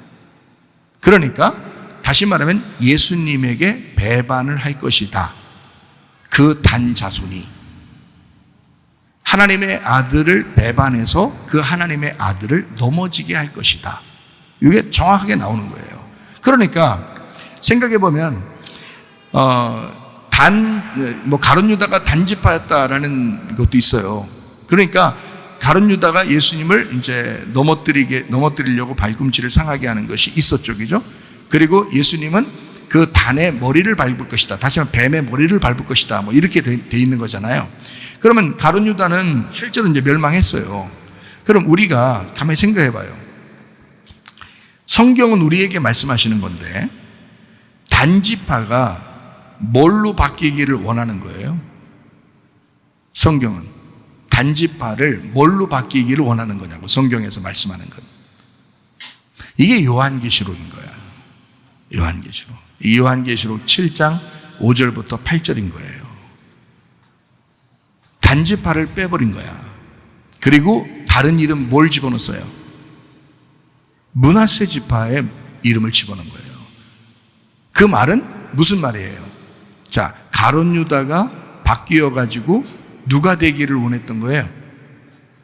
그러니까 다시 말하면 예수님에게 배반을 할 것이다. 그 단 자손이 하나님의 아들을 배반해서 그 하나님의 아들을 넘어지게 할 것이다. 이게 정확하게 나오는 거예요. 그러니까 생각해 보면 가룟 유다가 단지파였다라는 것도 있어요. 그러니까 가룟 유다가 예수님을 이제 넘어뜨리려고 발꿈치를 상하게 하는 것이 있었죠, 그죠? 그리고 예수님은 그 단의 머리를 밟을 것이다. 다시 말하면 뱀의 머리를 밟을 것이다. 뭐 이렇게 돼 있는 거잖아요. 그러면 가룟 유다는 실제로 이제 멸망했어요. 그럼 우리가 가만히 생각해봐요. 성경은 우리에게 말씀하시는 건데 단지파가 뭘로 바뀌기를 원하는 거예요? 성경은 단지파를 뭘로 바뀌기를 원하는 거냐고 성경에서 말씀하는 것. 이게 요한계시록인 거야. 요한계시록. 이 요한계시록 7장 5절부터 8절인 거예요. 단지파를 빼버린 거야. 그리고 다른 이름 뭘 집어넣었어요? 므낫세 지파의 이름을 집어넣은 거예요. 그 말은 무슨 말이에요? 자, 가룟 유다가 바뀌어 가지고 누가 되기를 원했던 거예요?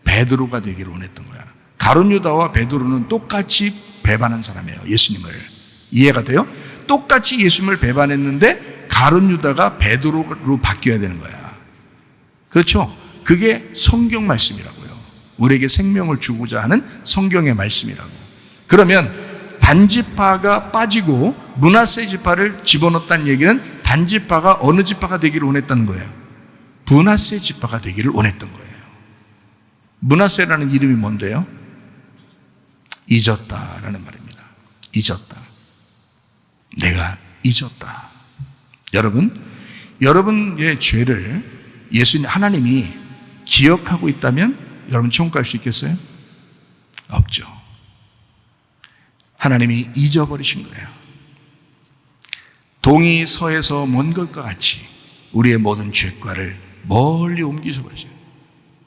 베드로가 되기를 원했던 거야. 가룟 유다와 베드로는 똑같이 배반한 사람이에요. 예수님을. 이해가 돼요? 똑같이 예수님을 배반했는데 가룟 유다가 베드로로 바뀌어야 되는 거야. 그렇죠? 그게 성경 말씀이라고요. 우리에게 생명을 주고자 하는 성경의 말씀이라고. 그러면 단지파가 빠지고 므낫세 지파를 집어넣었다는 얘기는 단지파가 어느 지파가 되기를 원했다는 거예요? 므낫세 지파가 되기를 원했던 거예요. 므낫세라는 이름이 뭔데요? 잊었다라는 말입니다. 잊었다. 내가 잊었다. 여러분의 죄를 하나님이 기억하고 있다면 여러분 천국 갈 수 있겠어요? 없죠. 하나님이 잊어버리신 거예요. 동이 서에서 먼 것과 같이 우리의 모든 죄과를 멀리 옮기셔버리죠.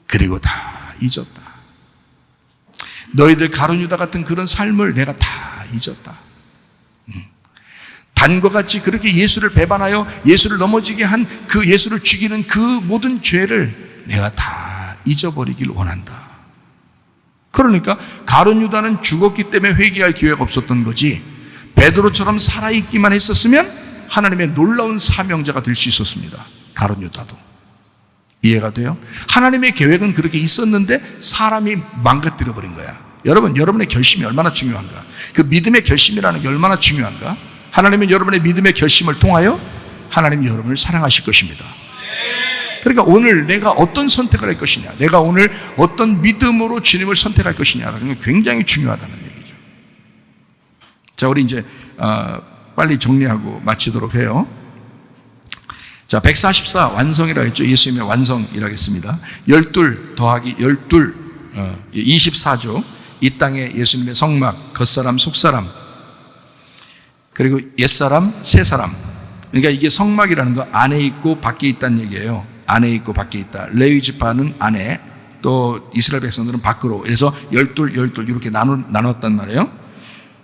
그리고 다 잊었다. 너희들 가룟 유다 같은 그런 삶을 내가 다 잊었다. 단과 같이 그렇게 예수를 배반하여 예수를 넘어지게 한 그 예수를 죽이는 그 모든 죄를 내가 다 잊어버리길 원한다. 그러니까 가룟 유다는 죽었기 때문에 회개할 기회가 없었던 거지, 베드로처럼 살아있기만 했었으면 하나님의 놀라운 사명자가 될 수 있었습니다. 가룟 유다도. 이해가 돼요? 하나님의 계획은 그렇게 있었는데 사람이 망가뜨려버린 거야. 여러분의 결심이 얼마나 중요한가? 그 믿음의 결심이라는 게 얼마나 중요한가? 하나님은 여러분의 믿음의 결심을 통하여 하나님이 여러분을 사랑하실 것입니다. 그러니까 오늘 내가 어떤 선택을 할 것이냐, 내가 오늘 어떤 믿음으로 주님을 선택할 것이냐라는 게 굉장히 중요하다는 얘기죠. 자, 우리 이제 빨리 정리하고 마치도록 해요. 자, 144 완성이라고 했죠. 예수님의 완성이라고 했습니다. 12 더하기 12, 24조. 이 땅에 예수님의 성막, 겉사람, 속사람, 그리고 옛사람, 새사람. 그러니까 이게 성막이라는 거 안에 있고 밖에 있다는 얘기예요. 안에 있고 밖에 있다. 레위 지파는 안에, 또 이스라엘 백성들은 밖으로. 그래서 12 이렇게 나눴단 말이에요.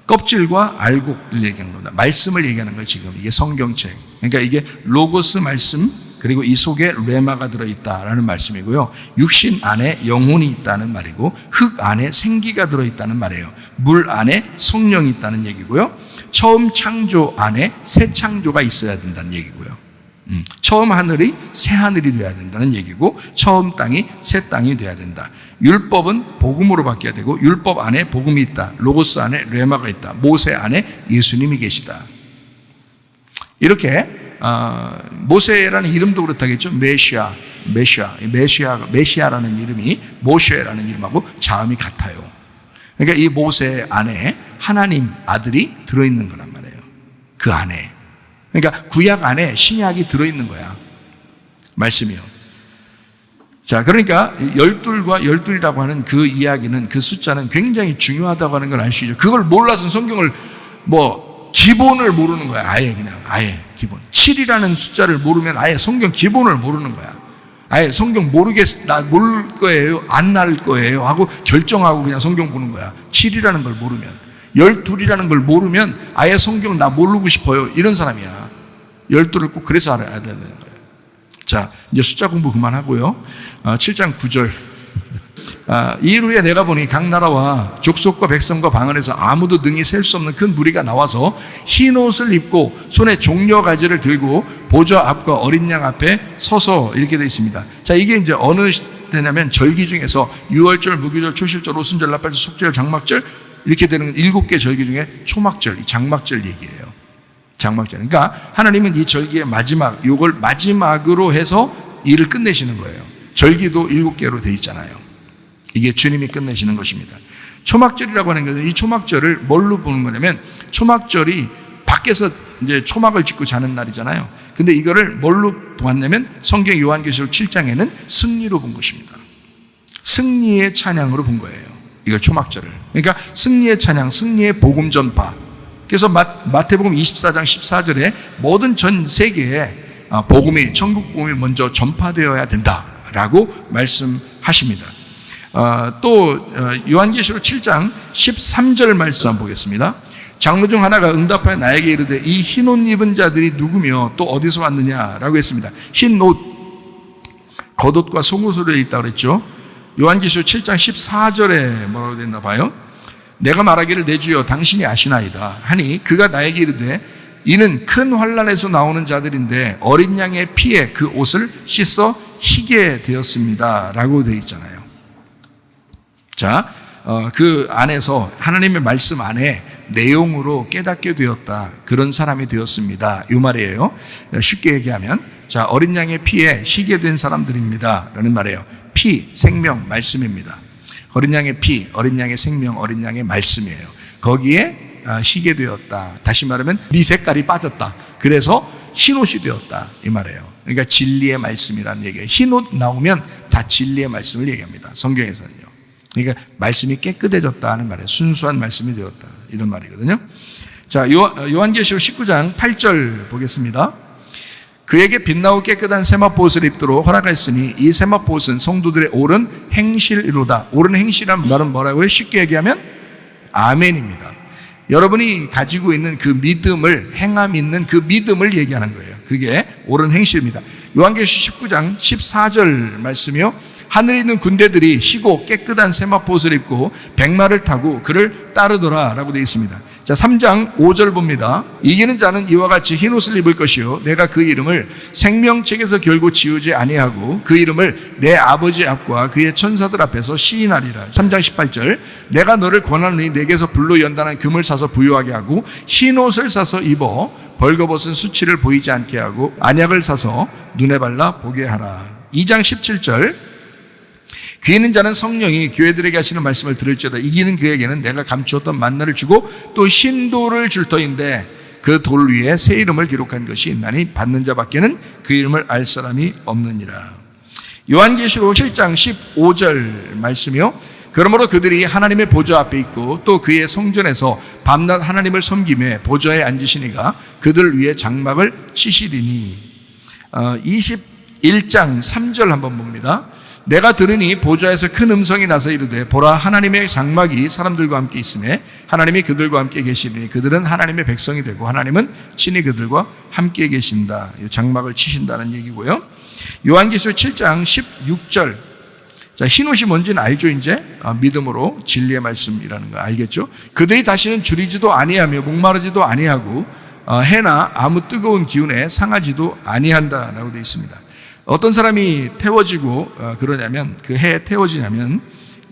껍질과 알곡을 얘기하는 겁니다. 말씀을 얘기하는 거예요, 지금. 이게 성경책. 그러니까 이게 로고스 말씀, 그리고 이 속에 레마가 들어있다라는 말씀이고요. 육신 안에 영혼이 있다는 말이고, 흙 안에 생기가 들어있다는 말이에요. 물 안에 성령이 있다는 얘기고요. 처음 창조 안에 새 창조가 있어야 된다는 얘기고요. 처음 하늘이 새 하늘이 돼야 된다는 얘기고 처음 땅이 새 땅이 돼야 된다. 율법은 복음으로 바뀌어야 되고 율법 안에 복음이 있다. 로고스 안에 레마가 있다. 모세 안에 예수님이 계시다. 이렇게 모세라는 이름도 그렇다겠죠. 메시아라는 이름이 모세라는 이름하고 자음이 같아요. 그러니까 이 모세 안에 하나님 아들이 들어있는 거란 말이에요. 그 안에. 그러니까 구약 안에 신약이 들어있는 거야. 말씀이요. 자, 그러니까 12과 12이라고 하는 그 이야기는, 그 숫자는 굉장히 중요하다고 하는 걸 알 수 있죠. 그걸 몰라서 성경을 기본을 모르는 거야. 아예 기본. 7이라는 숫자를 모르면 아예 성경 기본을 모르는 거야. 아예 성경 모를 거예요, 안 날 거예요 하고 결정하고 그냥 성경 보는 거야. 7이라는 걸 모르면. 12이라는 걸 모르면 아예 성경 나 모르고 싶어요. 이런 사람이야. 12를 꼭 그래서 알아야 되는 거예요. 자, 이제 숫자 공부 그만하고요. 7장 9절. 이후에 내가 보니 각 나라와 족속과 백성과 방언에서 아무도 능히 셀 수 없는 큰 무리가 나와서 흰 옷을 입고 손에 종려 가지를 들고 보좌 앞과 어린 양 앞에 서서 이렇게 되어 있습니다. 자, 이게 이제 어느 때냐면 절기 중에서 유월절, 무교절, 초실절, 오순절, 나팔절, 속절, 장막절 이렇게 되는 7개 절기 중에 초막절, 장막절 얘기예요. 장막절. 그러니까 하나님은 이 절기의 마지막, 이걸 마지막으로 해서 일을 끝내시는 거예요. 절기도 7개로 되어 있잖아요. 이게 주님이 끝내시는 것입니다. 초막절이라고 하는 것은 이 초막절을 뭘로 보는 거냐면 초막절이 밖에서 이제 초막을 짓고 자는 날이잖아요. 근데 이거를 뭘로 보았냐면 성경 요한계시록 7장에는 승리로 본 것입니다. 승리의 찬양으로 본 거예요. 이걸 초막절을. 그러니까 승리의 찬양, 승리의 복음 전파. 그래서 마태복음 24장 14절에 모든 전 세계에 복음이, 천국 복음이 먼저 전파되어야 된다라고 말씀하십니다. 또 요한계시록 7장 13절 말씀 한번 보겠습니다. 장로 중 하나가 응답하여 나에게 이르되 이 흰 옷 입은 자들이 누구며 또 어디서 왔느냐라고 했습니다. 흰 옷, 겉옷과 속옷으로 있다고 그랬죠. 요한계시록 7장 14절에 뭐라고 됐나 봐요. 내가 말하기를 내 주여 당신이 아시나이다 하니 그가 나에게 이르되 이는 큰 환난에서 나오는 자들인데 어린 양의 피에 그 옷을 씻어 희게 되었습니다 라고 되어 있잖아요. 자, 그 안에서 하나님의 말씀 안에 내용으로 깨닫게 되었다, 그런 사람이 되었습니다, 이 말이에요. 쉽게 얘기하면 자, 어린 양의 피에 희게 된 사람들입니다 라는 말이에요. 피, 생명, 말씀입니다. 어린 양의 피, 어린 양의 생명, 어린 양의 말씀이에요. 거기에 희게 되었다. 다시 말하면 네 색깔이 빠졌다. 그래서 흰옷이 되었다, 이 말이에요. 그러니까 진리의 말씀이라는 얘기예요. 흰옷 나오면 다 진리의 말씀을 얘기합니다, 성경에서는요. 그러니까 말씀이 깨끗해졌다 하는 말이에요. 순수한 말씀이 되었다, 이런 말이거든요. 자, 요한계시록 19장 8절 보겠습니다. 그에게 빛나고 깨끗한 세마포옷을 입도록 허락하였으니 이 세마포옷은 성도들의 옳은 행실이로다. 옳은 행실이란 말은 뭐라고요? 쉽게 얘기하면 아멘입니다. 여러분이 가지고 있는 그 믿음을, 행함 있는 그 믿음을 얘기하는 거예요. 그게 옳은 행실입니다. 요한계시록 19장 14절 말씀이요. 하늘에 있는 군대들이 희고 깨끗한 세마포옷을 입고 백마를 타고 그를 따르더라 라고 되어 있습니다. 자, 3장 5절 봅니다. 이기는 자는 이와 같이 흰옷을 입을 것이요 내가 그 이름을 생명책에서 결국 지우지 아니하고 그 이름을 내 아버지 앞과 그의 천사들 앞에서 시인하리라. 3장 18절 내가 너를 권하노니 내게서 불로 연단한 금을 사서 부유하게 하고 흰옷을 사서 입어 벌거벗은 수치를 보이지 않게 하고 안약을 사서 눈에 발라 보게 하라. 2장 17절 귀 있는 자는 성령이 교회들에게 하시는 말씀을 들을지어다. 이기는 그에게는 내가 감추었던 만나를 주고 또 흰 돌을 줄 터인데 그 돌 위에 새 이름을 기록한 것이 있나니 받는 자밖에는 그 이름을 알 사람이 없느니라. 요한계시록 7장 15절 말씀이요. 그러므로 그들이 하나님의 보좌 앞에 있고 또 그의 성전에서 밤낮 하나님을 섬기며 보좌에 앉으시니가 그들 위에 장막을 치시리니. 21장 3절 한번 봅니다. 내가 들으니 보좌에서 큰 음성이 나서 이르되 보라 하나님의 장막이 사람들과 함께 있음에 하나님이 그들과 함께 계시니 그들은 하나님의 백성이 되고 하나님은 친히 그들과 함께 계신다. 장막을 치신다는 얘기고요. 요한계시록 7장 16절. 자, 흰옷이 뭔지는 알죠, 이제? 믿음으로 진리의 말씀이라는 거 알겠죠? 그들이 다시는 줄이지도 아니하며 목마르지도 아니하고 해나 아무 뜨거운 기운에 상하지도 아니한다라고 되어 있습니다. 어떤 사람이 태워지고 그러냐면 그 해에 태워지냐면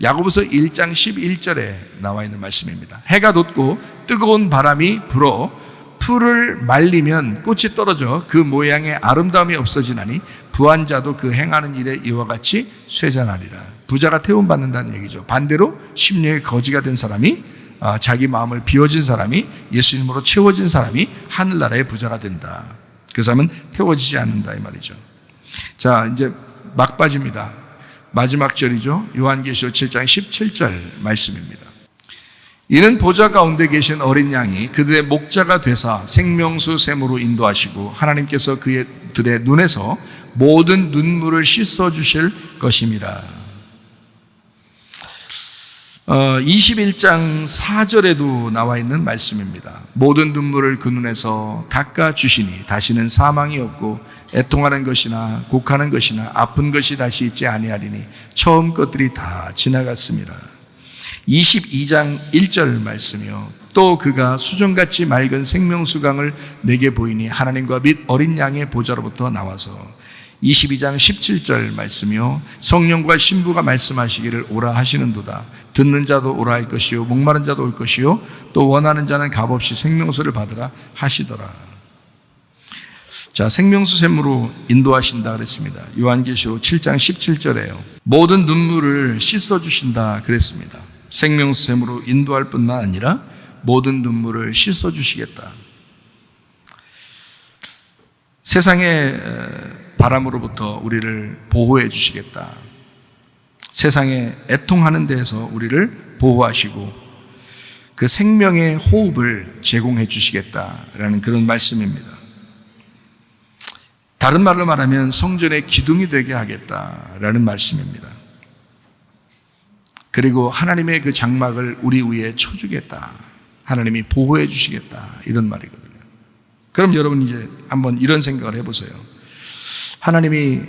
야고보서 1장 11절에 나와 있는 말씀입니다. 해가 돋고 뜨거운 바람이 불어 풀을 말리면 꽃이 떨어져 그 모양의 아름다움이 없어지나니 부한 자도 그 행하는 일에 이와 같이 쇠잔하리라. 부자가 태움 받는다는 얘기죠. 반대로 심령의 거지가 된 사람이 자기 마음을 비워진 사람이 예수님으로 채워진 사람이 하늘나라의 부자가 된다. 그 사람은 태워지지 않는다 이 말이죠. 자, 이제 막바지입니다. 마지막 절이죠. 요한계시록 7장 17절 말씀입니다. 이는 보좌 가운데 계신 어린 양이 그들의 목자가 되사 생명수 샘으로 인도하시고 하나님께서 그들의 눈에서 모든 눈물을 씻어 주실 것임이라. 21장 4절에도 나와 있는 말씀입니다. 모든 눈물을 그 눈에서 닦아 주시니 다시는 사망이 없고 애통하는 것이나 곡하는 것이나 아픈 것이 다시 있지 아니하리니 처음 것들이 다 지나갔습니다. 22장 1절 말씀이요. 또 그가 수정같이 맑은 생명수강을 내게 보이니 하나님과 및 어린 양의 보좌로부터 나와서 22장 17절 말씀이요. 성령과 신부가 말씀하시기를 오라 하시는도다. 듣는 자도 오라 할 것이요 목마른 자도 올 것이요 또 원하는 자는 값없이 생명수를 받으라 하시더라. 자, 생명수 샘으로 인도하신다 그랬습니다. 요한계시록 7장 17절에요. 모든 눈물을 씻어주신다 그랬습니다. 생명수 샘으로 인도할 뿐만 아니라 모든 눈물을 씻어주시겠다. 세상의 바람으로부터 우리를 보호해 주시겠다. 세상에 애통하는 데에서 우리를 보호하시고 그 생명의 호흡을 제공해 주시겠다라는 그런 말씀입니다. 다른 말로 말하면 성전의 기둥이 되게 하겠다라는 말씀입니다. 그리고 하나님의 그 장막을 우리 위에 쳐주겠다. 하나님이 보호해 주시겠다. 이런 말이거든요. 그럼 여러분 이제 한번 이런 생각을 해보세요. 하나님이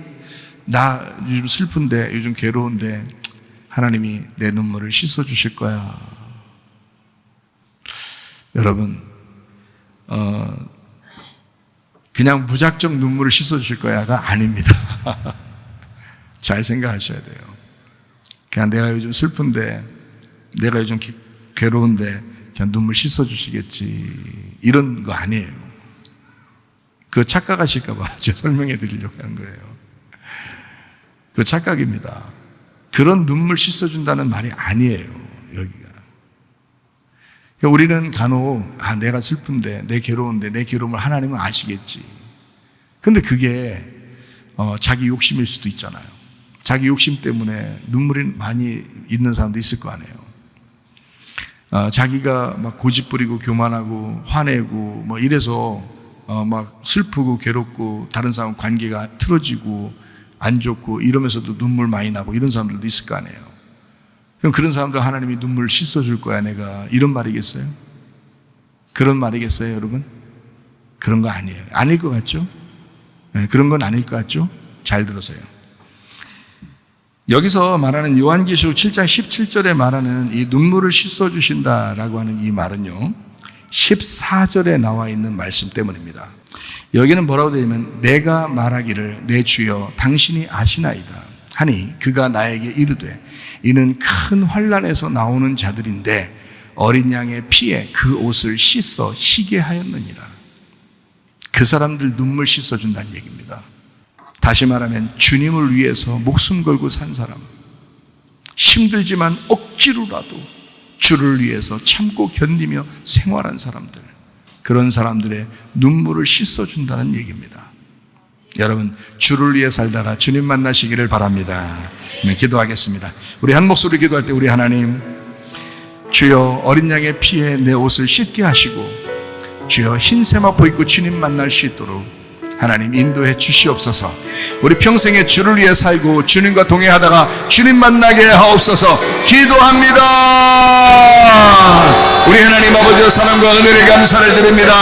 나 요즘 슬픈데 요즘 괴로운데 하나님이 내 눈물을 씻어 주실 거야. 여러분 그냥 무작정 눈물을 씻어 주실 거야가 아닙니다. 잘 생각하셔야 돼요. 그냥 내가 요즘 슬픈데 내가 요즘 괴로운데 그냥 눈물 씻어 주시겠지 이런 거 아니에요. 그거 착각하실까 봐 제가 설명해 드리려고 하는 거예요. 그 착각입니다. 그런 눈물 씻어준다는 말이 아니에요. 여기가. 우리는 간혹 내가 슬픈데 내 괴로운데 내 괴로움을 하나님은 아시겠지. 근데 그게 자기 욕심일 수도 있잖아요. 자기 욕심 때문에 눈물이 많이 있는 사람도 있을 거 아니에요. 자기가 막 고집부리고 교만하고 화내고 뭐 이래서 막 슬프고 괴롭고 다른 사람 관계가 틀어지고 안 좋고 이러면서도 눈물 많이 나고 이런 사람들도 있을 거 아니에요. 그럼 그런 사람들 하나님이 눈물을 씻어줄 거야 내가 이런 말이겠어요? 그런 말이겠어요 여러분? 그런 거 아니에요. 아닐 것 같죠? 네, 그런 건 아닐 것 같죠? 잘 들으세요. 여기서 말하는 요한계시록 7장 17절에 말하는 이 눈물을 씻어주신다라고 하는 이 말은요 14절에 나와 있는 말씀 때문입니다. 여기는 뭐라고 되어 있냐면 내가 말하기를 내 주여 당신이 아시나이다 하니 그가 나에게 이르되 이는 큰 환난에서 나오는 자들인데 어린 양의 피에 그 옷을 씻어 희게 하였느니라. 그 사람들 눈물 씻어준다는 얘기입니다. 다시 말하면 주님을 위해서 목숨 걸고 산 사람, 힘들지만 억지로라도 주를 위해서 참고 견디며 생활한 사람들, 그런 사람들의 눈물을 씻어준다는 얘기입니다. 여러분 주를 위해 살다가 주님 만나시기를 바랍니다. 네, 기도하겠습니다. 우리 한 목소리 기도할 때 우리 하나님, 주여 어린 양의 피에 내 옷을 씻게 하시고 주여 흰 세마포 입고 주님 만날 수 있도록 하나님 인도해 주시옵소서. 우리 평생에 주를 위해 살고 주님과 동행하다가 주님 만나게 하옵소서. 기도합니다. 우리 하나님 하나님 아버지의 사랑과 은혜를 감사를 드립니다.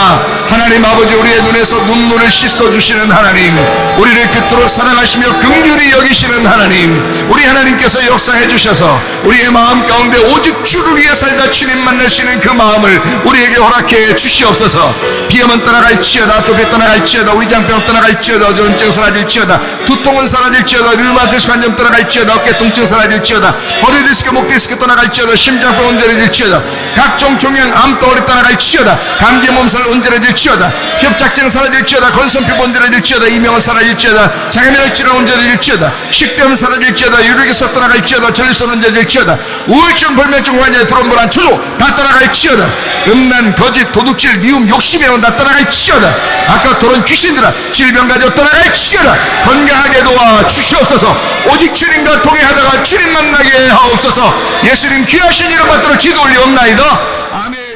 하나님 아버지, 우리의 눈에서 눈물을 씻어주시는 하나님, 우리를 그토록 사랑하시며 긍휼히 여기시는 하나님, 우리 하나님께서 역사해 주셔서 우리의 마음 가운데 오직 주를 위해 살다 주님 만나시는 그 마음을 우리에게 허락해 주시옵소서. 비염은 떠나갈지어다, 독이 떠나갈지어다, 위장병 떠나갈지어다, 전증 사라질지어다, 두통은 사라질지어다, 류마티스 관점 떠나갈지어다, 어깨 통증 사라질지어다, 허리 디스크, 목 디스크 떠나갈지어다, 심장병 온전해질지어다, 각종 종양 암 떠오리 떠나갈지어다, 감기 몸살 온전해질지어다, 협착증 사라질지어다, 건선피부 온전해질지어다, 이명은 사라질지어다, 장애면역 질환 온전해질지어다, 식도염 사라질지어다, 유력에서 떠나갈지어다, 전립선 온전해질지어다, 우울증, 불면증, 환자, 트롬보란 초조 다 떠나갈지어다, 음란, 거짓, 도둑질, 미움, 욕심에는 다 떠나갈지어다, 아까 토론 귀신들아 질병 가져 떠나갈지어다. 건강하게 도와 주시옵소서. 오직 주님과 통해하다가 주님 만나게 하옵소서. 예수님 귀하신 이름 받들어 기도 올리옵나이다. 아멘.